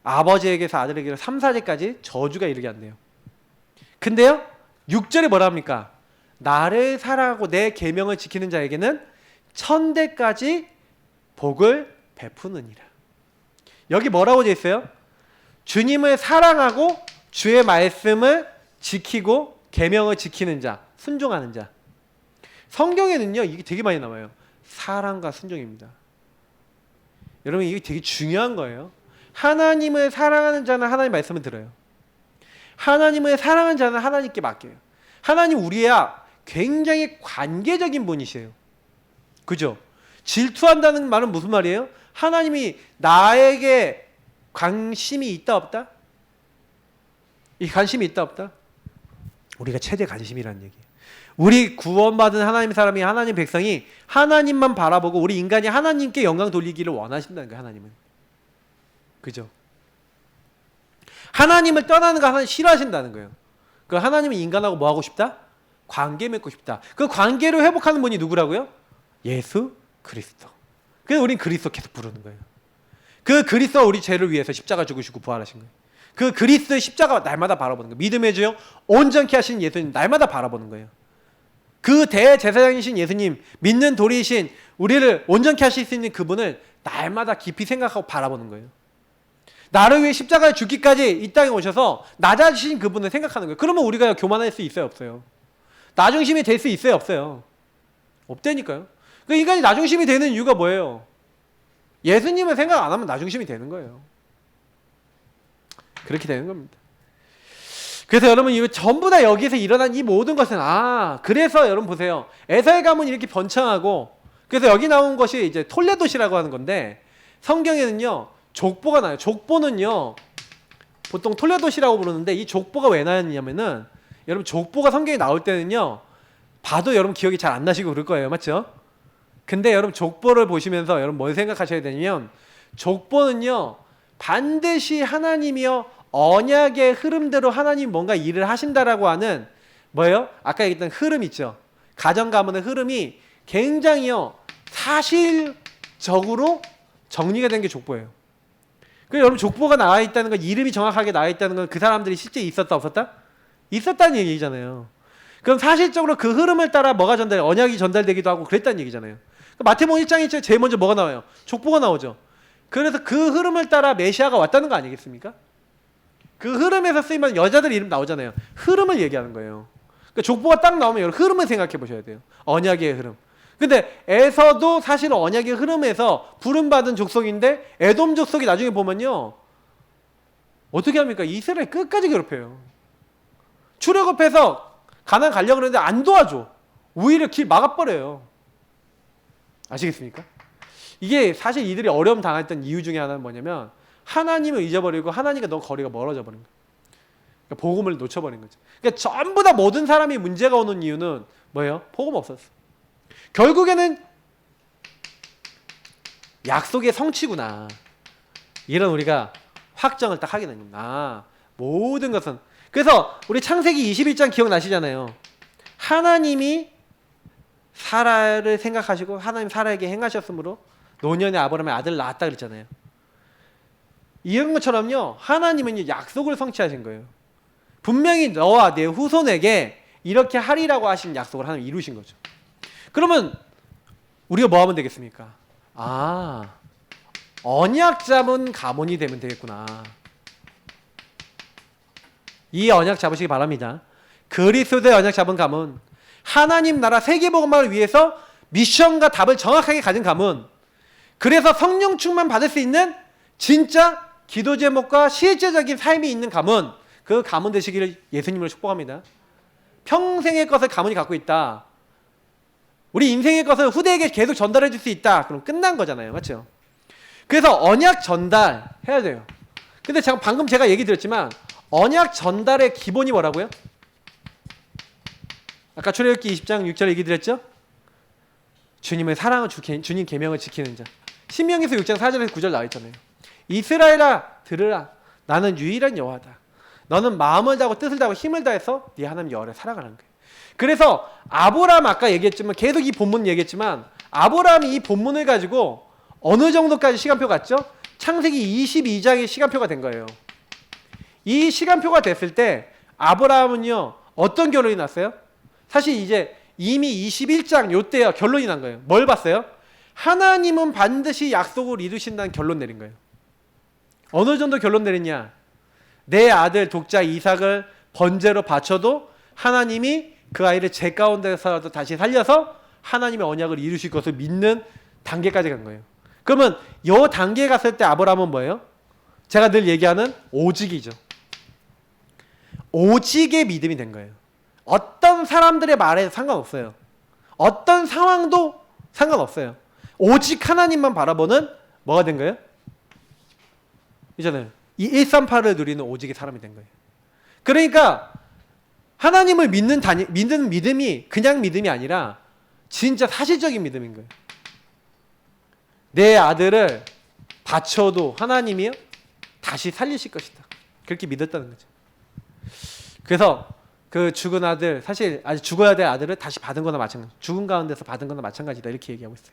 아버지에게서 아들에게로 3, 4절까지 저주가 이르게 한대요. 근데요 6절에 뭐라 합니까? 나를 사랑하고 내 계명을 지키는 자에게는 천대까지 복을 베푸느니라. 여기 뭐라고 되어 있어요? 주님을 사랑하고 주의 말씀을 지키고 계명을 지키는 자, 순종하는 자. 성경에는요 이게 되게 많이 나와요. 사랑과 순종입니다. 여러분 이게 되게 중요한 거예요. 하나님을 사랑하는 자는 하나님 말씀을 들어요. 하나님을 사랑하는 자는 하나님께 맡겨요. 하나님 우리야 굉장히 관계적인 분이세요. 그죠? 질투한다는 말은 무슨 말이에요? 하나님이 나에게 관심이 있다 없다? 이 관심이 있다 없다? 우리가 최대 관심이라는 얘기예요. 우리 구원받은 하나님 사람이 하나님 백성이 하나님만 바라보고 우리 인간이 하나님께 영광 돌리기를 원하신다는 거예요. 하나님은. 그죠? 하나님을 떠나는 거 하나님 싫어하신다는 거예요. 그 하나님은 인간하고 뭐 하고 싶다? 관계 맺고 싶다. 그 관계를 회복하는 분이 누구라고요? 예수 그리스도. 그래서 우린 그리스도 계속 부르는 거예요. 그 그리스도가 우리 죄를 위해서 십자가 죽으시고 부활하신 거예요. 그 그리스도의 십자가 날마다 바라보는 거예요. 믿음의 주요 온전케 하신 예수님 날마다 바라보는 거예요. 그 대제사장이신 예수님, 믿는 도리이신 우리를 온전케 하실 수 있는 그분을 날마다 깊이 생각하고 바라보는 거예요. 나를 위해 십자가에 죽기까지 이 땅에 오셔서 낮아지신 그분을 생각하는 거예요. 그러면 우리가 교만할 수 있어요, 없어요? 나중심이 될 수 있어요, 없어요? 없다니까요. 그 인간이 나중심이 되는 이유가 뭐예요? 예수님을 생각 안 하면 나중심이 되는 거예요. 그렇게 되는 겁니다. 그래서 여러분 이거 전부 다 여기서 일어난 이 모든 것은 그래서 여러분 보세요. 에서의 가문이 이렇게 번창하고 그래서 여기 나온 것이 이제 톨레도시라고 하는 건데 성경에는요 족보가 나요. 족보는요 보통 톨레도시라고 부르는데 이 족보가 왜 나왔냐면은 여러분 족보가 성경에 나올 때는요 봐도 여러분 기억이 잘 안 나시고 그럴 거예요. 맞죠? 근데 여러분 족보를 보시면서 여러분 뭘 생각하셔야 되냐면 족보는요 반드시 하나님이요 언약의 흐름대로 하나님 뭔가 일을 하신다라고 하는 뭐예요? 아까 얘기했던 흐름 있죠. 가정 가문의 흐름이 굉장히요 사실적으로 정리가 된 게 족보예요. 그래서 여러분 족보가 나와 있다는 건 이름이 정확하게 나와 있다는 건 그 사람들이 실제 있었다 없었다? 있었다는 얘기잖아요. 그럼 사실적으로 그 흐름을 따라 뭐가 언약이 전달되기도 하고 그랬다는 얘기잖아요. 마태복음 1장에 제일 먼저 뭐가 나와요? 족보가 나오죠. 그래서 그 흐름을 따라 메시아가 왔다는 거 아니겠습니까? 그 흐름에서 쓰이면 여자들 이름 나오잖아요. 흐름을 얘기하는 거예요. 그러니까 족보가 딱 나오면 여러분 흐름을 생각해 보셔야 돼요. 언약의 흐름. 근데 에서도 사실 언약의 흐름에서 부름받은 족속인데 에돔 족속이 나중에 보면요. 어떻게 합니까? 이스라엘 끝까지 괴롭혀요. 출애굽해서 가나안 가려고 그러는데 안 도와줘. 오히려 길 막아버려요. 아시겠습니까? 이게 사실 이들이 어려움 당했던 이유 중에 하나는 뭐냐면 하나님을 잊어버리고 하나님과 너무 거리가 멀어져 버린 거예요. 그러니까 복음을 놓쳐버린 거죠. 그러니까 전부 다 모든 사람이 문제가 오는 이유는 뭐예요? 복음 없었어. 결국에는 약속의 성취구나. 이런 우리가 확정을 딱 하게 된 겁니다. 모든 것은. 그래서 우리 창세기 21장 기억나시잖아요. 하나님이 사라를 생각하시고 하나님 사라에게 행하셨으므로 노년의 아브라함의 아들을 낳았다 그랬잖아요. 이런 것처럼요 하나님은 약속을 성취하신 거예요. 분명히 너와 내 후손에게 이렇게 하리라고 하신 약속을 하나님 이루신 거죠. 그러면 우리가 뭐 하면 되겠습니까? 언약 잡은 가문이 되면 되겠구나. 이 언약 잡으시기 바랍니다. 그리스도의 언약 잡은 가문, 하나님 나라 세계복음화를 위해서 미션과 답을 정확하게 가진 가문, 그래서 성령 충만 받을 수 있는 진짜 기도 제목과 실제적인 삶이 있는 가문, 그 가문 되시기를 예수님으로 축복합니다. 평생의 것을 가문이 갖고 있다. 우리 인생의 것을 후대에게 계속 전달해 줄 수 있다. 그럼 끝난 거잖아요. 맞죠? 그래서 언약 전달 해야 돼요. 근데 방금 제가 얘기 드렸지만 언약 전달의 기본이 뭐라고요? 아까 출애굽기 20장 6절에 얘기 드렸죠? 주님의 사랑을 주님 계명을 지키는 자. 신명기서 6장 4절에서 9절 나와 있잖아요. 이스라엘아 들으라. 나는 유일한 여호와다. 너는 마음을 다하고 뜻을 다하고 힘을 다해서 네 하나님 여호와를 살아가는 거예요. 그래서 아브라함 아까 얘기했지만 계속 이 본문 얘기했지만 아브라함이 이 본문을 가지고 어느 정도까지 시간표 갔죠? 창세기 22장의 시간표가 된 거예요. 이 시간표가 됐을 때 아브라함은요 어떤 결론이 났어요? 사실 이제 이미 21장 요때야 결론이 난 거예요. 뭘 봤어요? 하나님은 반드시 약속을 이루신다는 결론 내린 거예요. 어느 정도 결론 내렸냐? 내 아들 독자 이삭을 번제로 바쳐도 하나님이 그 아이를 제 가운데서라도 다시 살려서 하나님의 언약을 이루실 것을 믿는 단계까지 간 거예요. 그러면 이 단계에 갔을 때 아브라함은 뭐예요? 제가 늘 얘기하는 오직이죠. 오직의 믿음이 된 거예요. 어떤 사람들의 말에 상관없어요. 어떤 상황도 상관없어요. 오직 하나님만 바라보는 뭐가 된 거예요? 이잖아요. 이 138을 누리는 오직의 사람이 된 거예요. 그러니까 하나님을 믿는 믿음이 그냥 믿음이 아니라 진짜 사실적인 믿음인 거예요. 내 아들을 바쳐도 하나님이요 다시 살리실 것이다. 그렇게 믿었다는 거죠. 그래서 그 죽은 아들, 사실 아직 죽어야 될 아들을 다시 받은 거나 마찬가지. 죽은 가운데서 받은 거나 마찬가지다. 이렇게 얘기하고 있어요.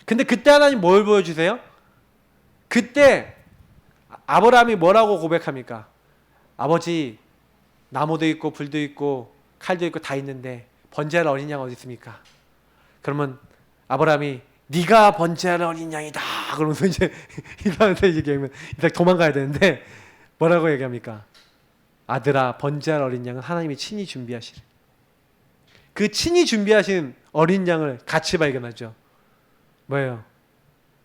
근데 그때 하나님 뭘 보여주세요? 그때 아브라함이 뭐라고 고백합니까? 아버지, 나무도 있고 불도 있고 칼도 있고 다 있는데 번제할 어린 양 어디 있습니까? 그러면 아브라함이 네가 번제할 어린 양이다. 그러면서 이제 이삭한테 얘기하면 이삭 도망가야 되는데 뭐라고 얘기합니까? 아들아, 번제할 어린 양은 하나님이 친히 준비하시래. 그 친히 준비하신 어린 양을 같이 발견하죠. 뭐예요?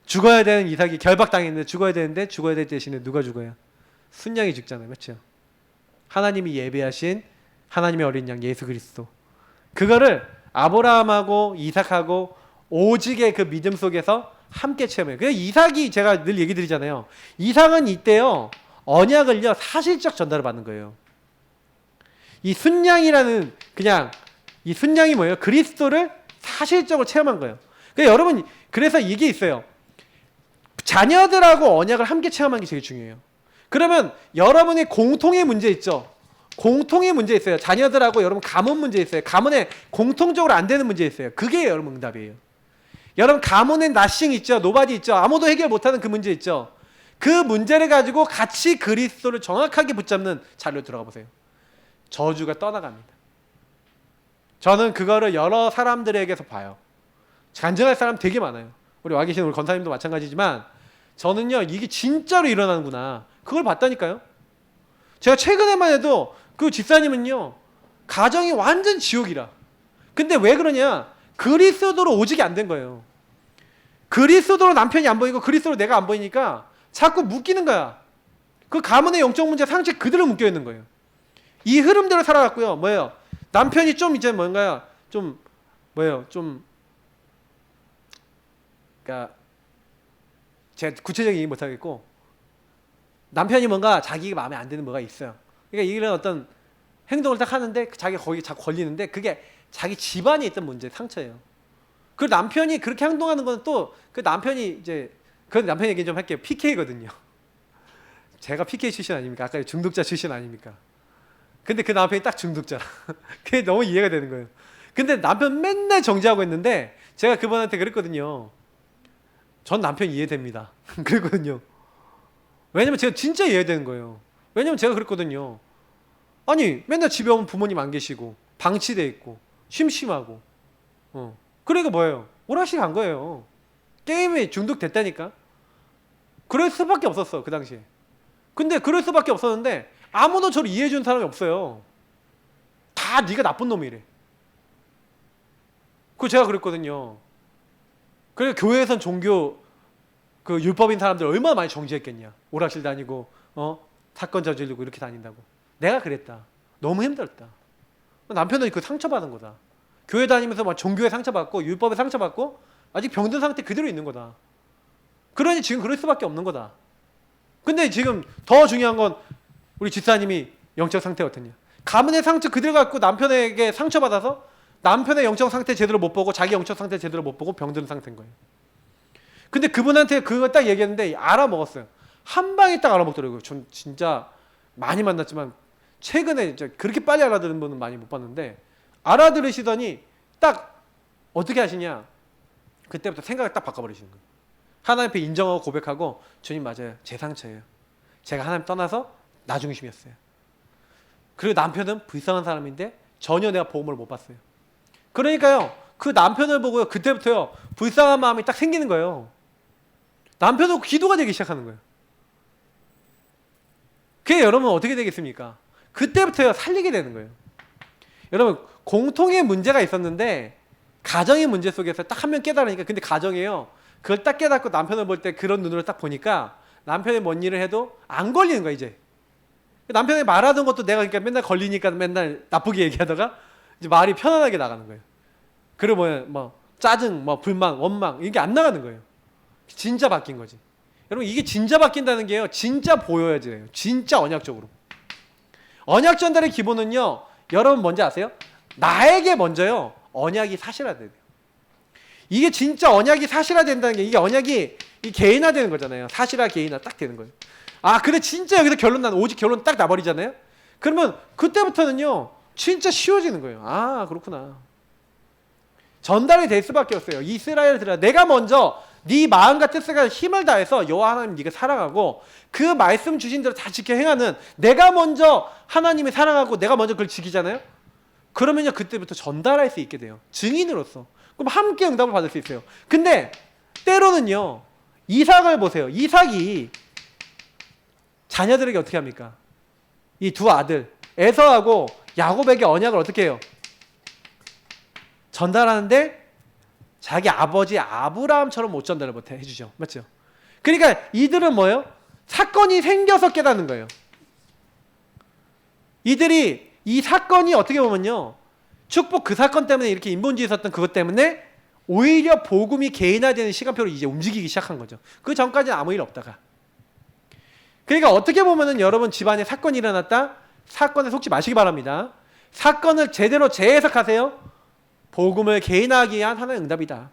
죽어야 되는 이삭이 결박당했는데 죽어야 되는데 죽어야 될 대신에 누가 죽어요? 순양이 죽잖아요. 그렇죠? 하나님이 예배하신 하나님의 어린 양 예수 그리스도. 그거를 아브라함하고 이삭하고 오직의 그 믿음 속에서 함께 체험해요. 그래서 이삭이 제가 늘 얘기 드리잖아요. 이삭은 이때요. 언약을요. 사실적 전달을 받는 거예요. 이 순양이라는 그냥 이 순양이 뭐예요? 그리스도를 사실적으로 체험한 거예요. 그러니까 여러분 그래서 이게 있어요. 자녀들하고 언약을 함께 체험하는 게 제일 중요해요. 그러면 여러분의 공통의 문제 있죠. 공통의 문제 있어요. 자녀들하고 여러분 가문 문제 있어요. 가문에 공통적으로 안 되는 문제 있어요. 그게 여러분 응답이에요. 여러분 가문에 나싱 있죠. 노바디 있죠. 아무도 해결 못하는 그 문제 있죠. 그 문제를 가지고 같이 그리스도를 정확하게 붙잡는 자료로 들어가 보세요. 저주가 떠나갑니다. 저는 그거를 여러 사람들에게서 봐요. 간증할 사람 되게 많아요. 우리 와 계신 우리 권사님도 마찬가지지만 저는요 이게 진짜로 일어나는구나 그걸 봤다니까요. 제가 최근에만 해도 그 집사님은요 가정이 완전 지옥이라. 근데 왜 그러냐? 그리스도로 오직이 안 된 거예요. 그리스도로 남편이 안 보이고 그리스도로 내가 안 보이니까 자꾸 묶이는 거야. 그 가문의 영적 문제 상처 그대로 묶여 있는 거예요. 이 흐름대로 살아갔고요. 뭐예요? 남편이 좀 이제 뭔가요? 좀 뭐예요? 좀 그러니까 제가 구체적인 얘기 못 하겠고 남편이 뭔가 자기가 마음에 안 드는 뭐가 있어요. 그러니까 이런 어떤 행동을 딱 하는데 자기가 거기 자꾸 걸리는데 그게 자기 집안에 있던 문제 상처예요. 그 남편이 그렇게 행동하는 건 또 그 남편이 이제 그 남편 얘기 좀 할게요. PK거든요. 제가 PK 출신 아닙니까? 아까 중독자 출신 아닙니까? 근데 그 남편이 딱 중독자라. 그게 너무 이해가 되는 거예요. 근데 남편 맨날 정지하고 있는데 제가 그분한테 그랬거든요. 전 남편 이해됩니다. 그랬거든요. 왜냐면 제가 진짜 이해되는 거예요. 왜냐면 제가 그랬거든요. 아니 맨날 집에 오면 부모님 안 계시고 방치돼 있고 심심하고 그러니까 뭐예요? 오락실 간 거예요. 게임에 중독됐다니까. 그럴 수밖에 없었어 그 당시에. 근데 그럴 수밖에 없었는데 아무도 저를 이해해 주는 사람이 없어요. 다 네가 나쁜 놈이래. 그거 제가 그랬거든요. 그래서 교회에선 종교 그 율법인 사람들 얼마나 많이 정지했겠냐. 오락실 다니고 사건 저지르고 이렇게 다닌다고. 내가 그랬다. 너무 힘들었다. 남편은 그 상처받은 거다. 교회 다니면서 막 종교에 상처받고 율법에 상처받고 아직 병든 상태 그대로 있는 거다. 그러니 지금 그럴 수밖에 없는 거다. 근데 지금 더 중요한 건 우리 집사님이 영적 상태가 어떻냐. 가문의 상처 그대로 갖고 남편에게 상처받아서 남편의 영적 상태 제대로 못 보고 자기 영적 상태 제대로 못 보고 병든 상태인 거예요. 근데 그분한테 그거 딱 얘기했는데 알아먹었어요. 한 방에 딱 알아먹더라고요. 전 진짜 많이 만났지만 최근에 진짜 그렇게 빨리 알아들은 분은 많이 못 봤는데 알아들으시더니 딱 어떻게 하시냐? 그때부터 생각을 딱 바꿔버리시는 거예요. 하나님 앞에 인정하고 고백하고 주님 맞아요. 제 상처예요. 제가 하나님 떠나서 나 중심이었어요. 그리고 남편은 불쌍한 사람인데 전혀 내가 복음을 못 봤어요. 그러니까요. 그 남편을 보고요. 그때부터요. 불쌍한 마음이 딱 생기는 거예요. 남편은 기도가 되기 시작하는 거예요. 그게 여러분 어떻게 되겠습니까? 그때부터요. 살리게 되는 거예요. 여러분 공통의 문제가 있었는데 가정의 문제 속에서 딱 한 명 깨달으니까 근데 가정이에요. 그걸 딱 깨닫고 남편을 볼 때 그런 눈으로 딱 보니까 남편이 뭔 일을 해도 안 걸리는 거야 이제. 남편이 말하던 것도 내가 그러니까 맨날 걸리니까 맨날 나쁘게 얘기하다가 이제 말이 편안하게 나가는 거예요. 그리고 뭐 짜증, 뭐 불만, 원망 이게 안 나가는 거예요. 진짜 바뀐 거지. 여러분 이게 진짜 바뀐다는 게요. 진짜 보여야지 돼요. 진짜 언약적으로. 언약 전달의 기본은요. 여러분 뭔지 아세요? 나에게 먼저요. 언약이 사실화돼야 돼요. 이게 진짜 언약이 사실화된다는 게 이게 언약이 이 개인화되는 거잖아요. 사실화 개인화 딱 되는 거예요. 아 근데 진짜 여기서 결론 나는 오직 결론 딱 나버리잖아요. 그러면 그때부터는요. 진짜 쉬워지는 거예요. 아 그렇구나. 전달이 될 수밖에 없어요. 이스라엘들아 내가 먼저 네 마음과 뜻과 힘을 다해서 여호와 하나님 네가 사랑하고 그 말씀 주신 대로 다 지켜 행하는 내가 먼저 하나님을 사랑하고 내가 먼저 그걸 지키잖아요. 그러면요 그때부터 전달할 수 있게 돼요. 증인으로서. 그럼 함께 응답을 받을 수 있어요. 근데 때로는요 이삭을 보세요. 이삭이 자녀들에게 어떻게 합니까? 이 두 아들 에서하고 야곱에게 언약을 어떻게 해요? 전달하는데 자기 아버지 아브라함처럼 못 전달을 못해 해주죠. 맞죠? 그러니까 이들은 뭐예요? 사건이 생겨서 깨닫는 거예요. 이들이 이 사건이 어떻게 보면요. 축복 그 사건 때문에 이렇게 인본주의 있었던 그것 때문에 오히려 복음이 개인화되는 시간표로 이제 움직이기 시작한 거죠. 그 전까지는 아무 일 없다가. 그러니까 어떻게 보면은 여러분 집안에 사건이 일어났다. 사건에 속지 마시기 바랍니다. 사건을 제대로 재해석하세요. 복음을 개인화하기 위한 하나의 응답이다.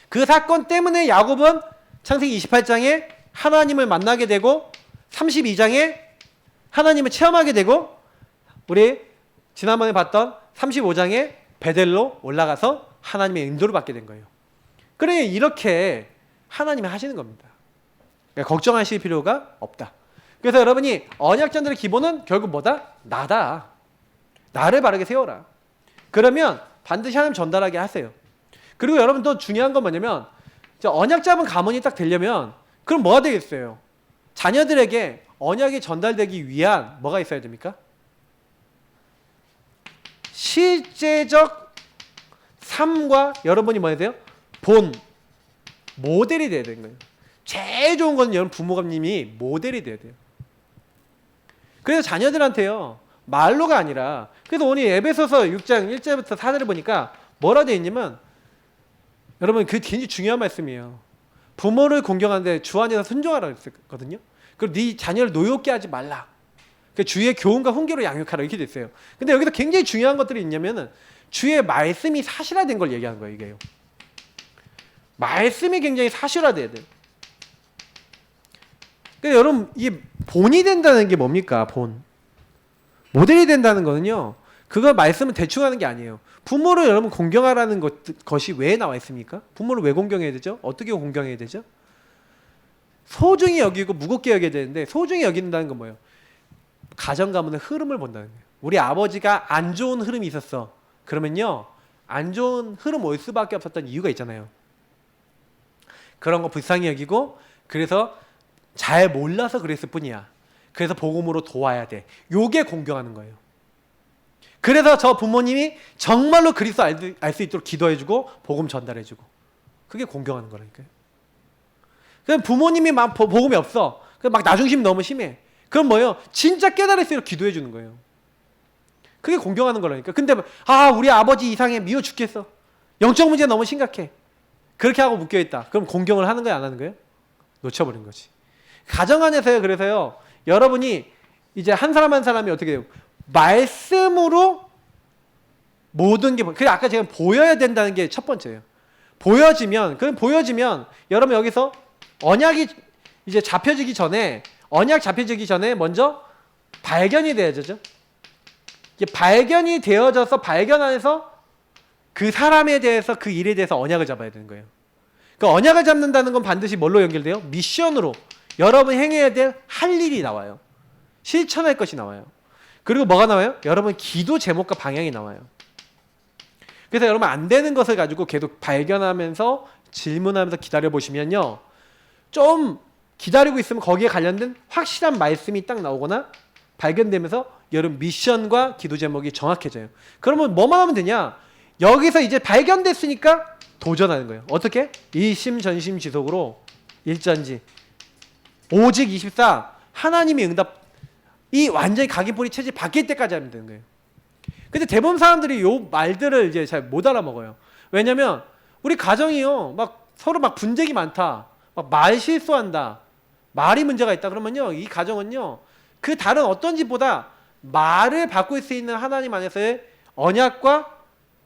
그 사건 때문에 야곱은 창세기 28장에 하나님을 만나게 되고 32장에 하나님을 체험하게 되고 우리 지난번에 봤던 35장에 베델로 올라가서 하나님의 인도를 받게 된 거예요. 그러니 이렇게 하나님이 하시는 겁니다. 그러니까 걱정하실 필요가 없다. 그래서 여러분이 언약 전달의 기본은 결국 뭐다? 나다. 나를 바르게 세워라. 그러면 반드시 하나님 전달하게 하세요. 그리고 여러분 또 중요한 건 뭐냐면 언약 잡은 가문이 딱 되려면 그럼 뭐가 되겠어요? 자녀들에게 언약이 전달되기 위한 뭐가 있어야 됩니까? 실제적 삶과 여러분이 뭐 해야 돼요? 본 모델이 돼야 되는 거예요. 제일 좋은 건 여러분 부모님이 모델이 돼야 돼요. 그래서 자녀들한테요. 말로가 아니라 그래서 오늘 에베소서 6장 1절부터 4절을 보니까 뭐라 되어 있냐면 여러분 그게 굉장히 중요한 말씀이에요. 부모를 공경하는데 주 안에서 순종하라고 했거든요. 그리고 네 자녀를 노엽게 하지 말라. 주의 교훈과 훈계로 양육하라 이렇게 됐어요. 근데 여기서 굉장히 중요한 것들이 있냐면은 주의 말씀이 사실화된 걸 얘기하는 거예요. 이게요. 말씀이 굉장히 사실화돼야 돼요. 그러니까 여러분 이게 본이 된다는 게 뭡니까? 본. 모델이 된다는 거는요. 그걸 말씀을 대충 하는 게 아니에요. 부모를 여러분 공경하라는 것이 왜 나와 있습니까? 부모를 왜 공경해야 되죠? 어떻게 공경해야 되죠? 소중히 여기고 무겁게 여겨야 되는데 소중히 여긴다는 건 뭐예요? 가정 가문의 흐름을 본다는 거예요. 우리 아버지가 안 좋은 흐름이 있었어. 그러면요. 안 좋은 흐름 올 수밖에 없었던 이유가 있잖아요. 그런 거 불쌍히 여기고 그래서 잘 몰라서 그랬을 뿐이야. 그래서 복음으로 도와야 돼. 요게 공경하는 거예요. 그래서 저 부모님이 정말로 그리스도 알 수 있도록 기도해주고 복음 전달해주고 그게 공경하는 거라니까요. 그럼 부모님이 막 복음이 없어. 막 나중심 너무 심해. 그럼 뭐예요? 진짜 깨달을 수 있도록 기도해 주는 거예요. 그게 공경하는 거라니까. 근데 우리 아버지 이상해. 미워 죽겠어. 영적 문제 너무 심각해. 그렇게 하고 묶여있다. 그럼 공경을 하는 거야 안 하는 거예요? 놓쳐버린 거지. 가정 안에서요. 그래서요. 여러분이 이제 한 사람 한 사람이 어떻게 돼요? 말씀으로 모든 게 그래 아까 제가 보여야 된다는 게 첫 번째예요. 보여지면 여러분 여기서 언약이 이제 잡혀지기 전에, 언약 잡혀지기 전에 먼저 발견이 되어져죠. 이게 발견이 되어져서 발견 안에서 그 사람에 대해서, 그 일에 대해서 언약을 잡아야 되는 거예요. 그 언약을 잡는다는 건 반드시 뭘로 연결돼요? 미션으로. 여러분 행해야 될 할 일이 나와요. 실천할 것이 나와요. 그리고 뭐가 나와요? 여러분 기도 제목과 방향이 나와요. 그래서 여러분 안 되는 것을 가지고 계속 발견하면서 질문하면서 기다려 보시면요, 좀 기다리고 있으면 거기에 관련된 확실한 말씀이 딱 나오거나 발견되면서 여러분 미션과 기도 제목이 정확해져요. 그러면 뭐만 하면 되냐? 여기서 이제 발견됐으니까 도전하는 거예요. 어떻게? 일심전심지속으로 일전지 오직 24 하나님의 응답이 완전히 각인뿌리 체질이 바뀔 때까지 하면 되는 거예요. 근데 대부분 사람들이 요 말들을 이제 잘 못 알아먹어요. 왜냐면 우리 가정이요, 막 서로 막 분쟁이 많다, 막 말 실수한다, 말이 문제가 있다 그러면요, 이 가정은요 그 다른 어떤 집보다 말을 바꿀 수 있는 하나님 안에서의 언약과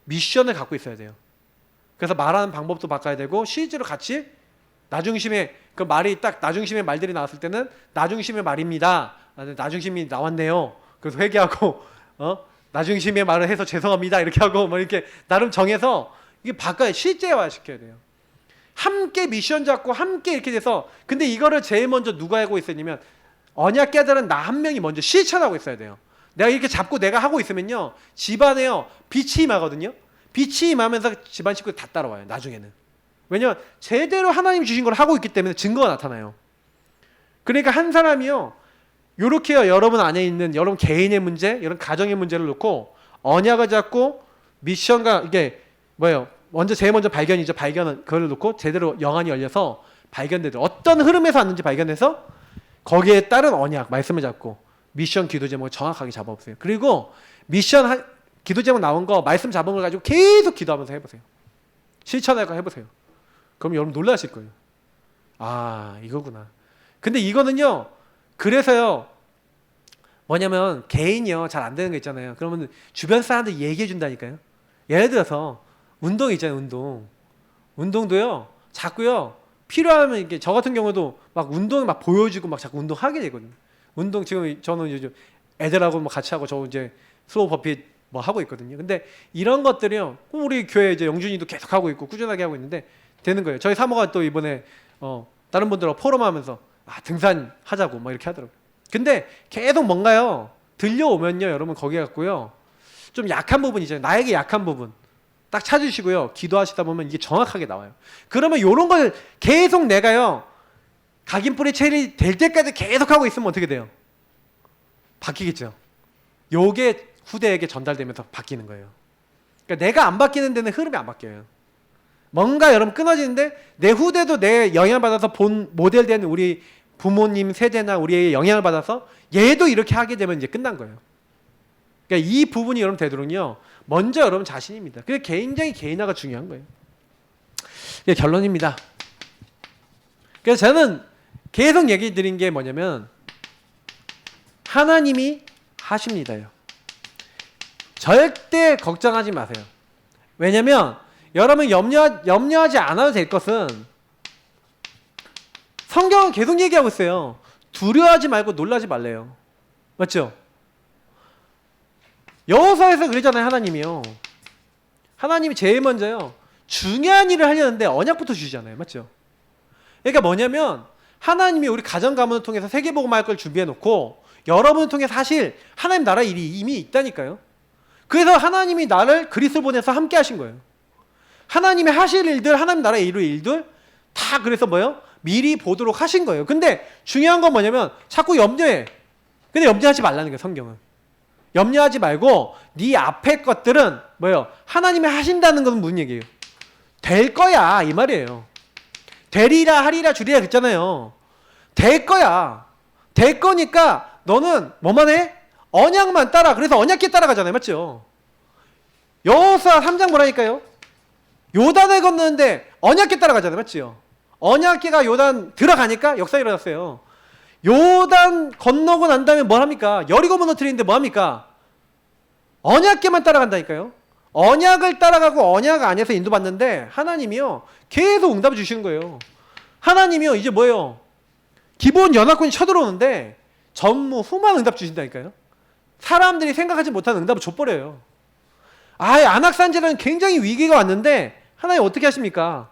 미션을 갖고 있어야 돼요. 그래서 말하는 방법도 바꿔야 되고, 실제로 같이 나중심의 그 말이 딱 나중심의 말들이 나왔을 때는 나중심의 말입니다. 나중심이 나왔네요. 그래서 회개하고 나중심의 말을 해서 죄송합니다 이렇게 하고 뭐 이렇게 나름 정해서 이게 바꿔야, 실제화 시켜야 돼요. 함께 미션 잡고 함께 이렇게 돼서, 근데 이거를 제일 먼저 누가 하고 있었냐면 언약 깨달은 나 한 명이 먼저 실천하고 있어야 돼요. 내가 이렇게 잡고 내가 하고 있으면요 집안에요 빛이 임하거든요. 빛이 임하면서 집안 식구들 다 따라와요 나중에는. 왜냐면 제대로 하나님 주신 걸 하고 있기 때문에 증거가 나타나요. 그러니까 한 사람이요 요렇게요, 여러분 안에 있는 여러분 개인의 문제, 여러분 가정의 문제를 놓고 언약을 잡고 미션과 이게 뭐예요, 먼저 제일 먼저 발견이죠. 발견은 그걸 놓고 제대로 영안이 열려서 발견되죠. 어떤 흐름에서 왔는지 발견해서 거기에 따른 언약 말씀을 잡고 미션 기도 제목을 정확하게 잡아보세요. 그리고 미션 기도 제목 나온 거 말씀 잡은 걸 가지고 계속 기도하면서 해보세요. 실천하고 해보세요. 그럼 여러분 놀라실 거예요. 아 이거구나. 근데 이거는요, 그래서요 뭐냐면 개인이요 잘 안 되는 거 있잖아요. 그러면 주변 사람들 얘기해 준다니까요. 예를 들어서 운동 있잖아요. 운동도요 자꾸요 필요하면 이게 저 같은 경우도 막 운동 막 보여주고 막 자꾸 운동하게 되거든요. 운동 지금 저는 요즘 애들하고 뭐 같이 하고 저 이제 슬로우 버핏 뭐 하고 있거든요. 근데 이런 것들이요 우리 교회 이제 영준이도 계속 하고 있고 꾸준하게 하고 있는데 되는 거예요. 저희 사모가 또 이번에 다른 분들하고 포럼하면서 등산 하자고 막 이렇게 하더라고요. 근데 계속 뭔가요 들려오면요 여러분 거기 갖고요 좀 약한 부분 있잖아요. 나에게 약한 부분 딱 찾으시고요 기도하시다 보면 이게 정확하게 나와요. 그러면 이런 걸 계속 내가요 각인뿌리 체리 될 때까지 계속 하고 있으면 어떻게 돼요? 바뀌겠죠. 요게 후대에게 전달되면서 바뀌는 거예요. 그러니까 내가 안 바뀌는 데는 흐름이 안 바뀌어요. 뭔가 여러분 끊어지는데 내 후대도 내 영향을 받아서 본 모델 된 우리 부모님 세대나 우리의 영향을 받아서 얘도 이렇게 하게 되면 이제 끝난 거예요. 그러니까 이 부분이 여러분 되도록요 먼저 여러분 자신입니다. 그게 굉장히 개인화가 중요한 거예요. 이게 결론입니다. 그래서 저는 계속 얘기 드린 게 뭐냐면 하나님이 하십니다요. 절대 걱정하지 마세요. 왜냐면 여러분 염려하지 않아도 될 것은 성경은 계속 얘기하고 있어요. 두려워하지 말고 놀라지 말래요. 맞죠? 여호수아에서 그러잖아요. 하나님이요. 하나님이 제일 먼저요 중요한 일을 하려는데 언약부터 주시잖아요. 맞죠? 그러니까 뭐냐면 하나님이 우리 가정 가문을 통해서 세계복음할 걸 준비해 놓고 여러분을 통해 사실 하나님 나라 일이 이미 있다니까요. 그래서 하나님이 나를 그리스도 보내서 함께 하신 거예요. 하나님이 하실 일들, 하나님 나라의 이룰 일들 다 그래서 뭐예요? 미리 보도록 하신 거예요. 근데 중요한 건 뭐냐면 자꾸 염려해. 근데 염려하지 말라는 거예요. 성경은. 염려하지 말고 네 앞에 것들은 뭐예요? 하나님이 하신다는 건 무슨 얘기예요? 될 거야 이 말이에요. 되리라 하리라 주리라 그랬잖아요. 될 거야. 될 거니까 너는 뭐만 해? 언약만 따라. 그래서 언약계 따라가잖아요. 맞죠? 여호수아 3장 뭐라니까요? 요단을 건너는데 언약계 따라가잖아요. 맞죠? 언약계가 요단 들어가니까 역사 일어났어요. 요단 건너고 난 다음에 뭘 합니까? 여리고 무너뜨리는데 뭐 합니까? 언약계만 따라간다니까요. 언약을 따라가고 언약 안에서 인도받는데 하나님이요 계속 응답을 주시는 거예요. 하나님이요 이제 뭐예요? 기본 연합군이 쳐들어오는데 전무후무한 응답 주신다니까요. 사람들이 생각하지 못하는 응답을 줘버려요. 안악산지라는 굉장히 위기가 왔는데 하나님 어떻게 하십니까?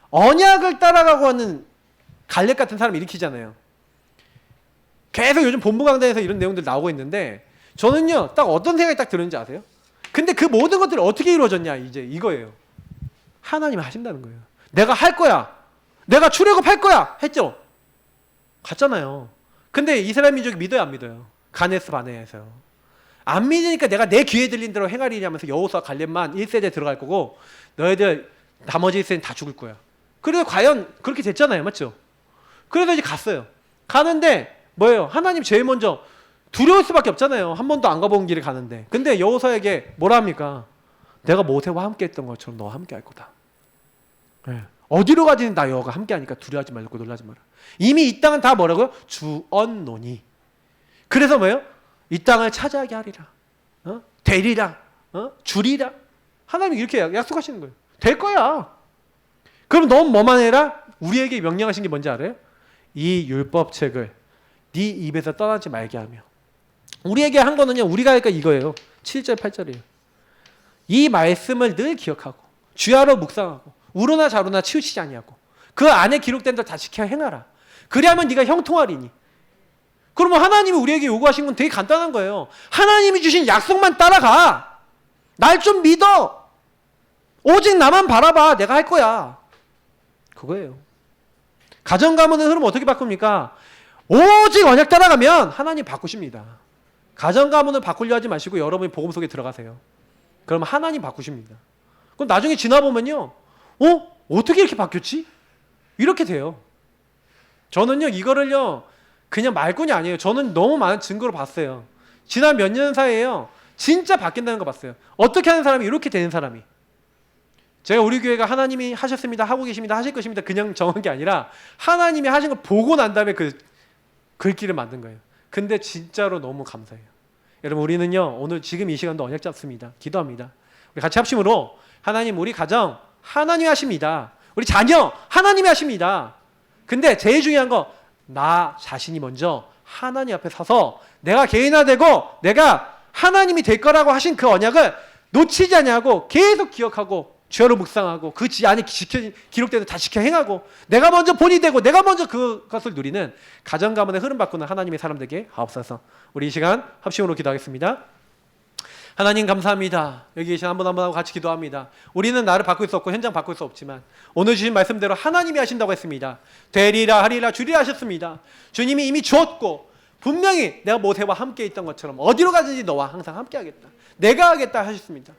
언약을 따라가고 하는 갈렙 같은 사람을 일으키잖아요. 계속 요즘 본부 강단에서 이런 내용들 나오고 있는데 저는요 딱 어떤 생각이 딱 드는지 아세요? 근데 그 모든 것들이 어떻게 이루어졌냐 이제 이거예요. 하나님이 하신다는 거예요. 내가 할 거야. 내가 출애굽할 거야 했죠. 갔잖아요. 근데 이스라엘 민족이 믿어요 안 믿어요? 가네스 바네아에서요. 안 믿으니까 내가 내 귀에 들린 대로 행하리냐면서 여호수아 갈렙만 1세대에 들어갈 거고 너희들 나머지 1세대는 다 죽을 거야. 그래서 과연 그렇게 됐잖아요. 맞죠? 그래서 이제 갔어요. 가는데 뭐예요? 하나님 제일 먼저 두려울 수밖에 없잖아요. 한 번도 안 가본 길을 가는데. 근데 여호수아에게 뭐라 합니까? 내가 모세와 함께 했던 것처럼 너와 함께 할 거다. 네. 어디로 가든지 나 여호와가 함께 하니까 두려워하지 말고 놀라지 마라. 이미 이 땅은 다 뭐라고요? 주언노니. 그래서 뭐예요? 이 땅을 차지하게 하리라. 되리라. 주리라. 하나님이 이렇게 약속하시는 거예요. 될 거야. 그럼 넌 뭐만 해라? 우리에게 명령하신 게 뭔지 알아요? 이 율법책을 네 입에서 떠나지 말게 하며. 우리에게 한 거는요. 우리가 할까 이거예요. 7절 8절이에요. 이 말씀을 늘 기억하고 주야로 묵상하고 우로나 자로나 치우치지 아니하고 그 안에 기록된 들 다 지켜 행하라. 그리하면 네가 형통하리니. 그러면 하나님이 우리에게 요구하신 건 되게 간단한 거예요. 하나님이 주신 약속만 따라가. 날 좀 믿어. 오직 나만 바라봐. 내가 할 거야. 그거예요. 가정 가문의 흐름 어떻게 바꿉니까? 오직 언약 따라가면 하나님 바꾸십니다. 가정 가문을 바꾸려 하지 마시고 여러분이 복음 속에 들어가세요. 그러면 하나님 바꾸십니다. 그럼 나중에 지나보면요. 어떻게 이렇게 바뀌었지? 이렇게 돼요. 저는요 이거를요 그냥 말뿐이 아니에요. 저는 너무 많은 증거를 봤어요. 지난 몇 년 사이에요. 진짜 바뀐다는 거 봤어요. 어떻게 하는 사람이 이렇게 되는 사람이. 제가 우리 교회가 하나님이 하셨습니다. 하고 계십니다. 하실 것입니다. 그냥 정한 게 아니라 하나님이 하신 걸 보고 난 다음에 그 글귀를 만든 거예요. 근데 진짜로 너무 감사해요. 여러분 우리는요 오늘 지금 이 시간도 언약 잡습니다. 기도합니다. 우리 같이 합심으로 하나님 우리 가정 하나님이 하십니다. 우리 자녀 하나님이 하십니다. 근데 제일 중요한 거 나 자신이 먼저 하나님 앞에 서서 내가 개인화되고 내가 하나님이 될 거라고 하신 그 언약을 놓치지 않냐고 계속 기억하고 주야로 묵상하고 그 안에 기록된 다 지켜 행하고 내가 먼저 본이 되고 내가 먼저 그것을 누리는 가정 가문의 흐름 바꾸는 하나님의 사람 되게 하옵소서. 우리 이 시간 합심으로 기도하겠습니다. 하나님 감사합니다. 여기 계신 한 분 한 분하고 같이 기도합니다. 우리는 나를 바꿀 수 없고 현장 바꿀 수 없지만 오늘 주신 말씀대로 하나님이 하신다고 했습니다. 되리라 하리라 주리라 하셨습니다. 주님이 이미 주었고 분명히 내가 모세와 함께 있던 것처럼 어디로 가든지 너와 항상 함께 하겠다. 내가 하겠다 하셨습니다.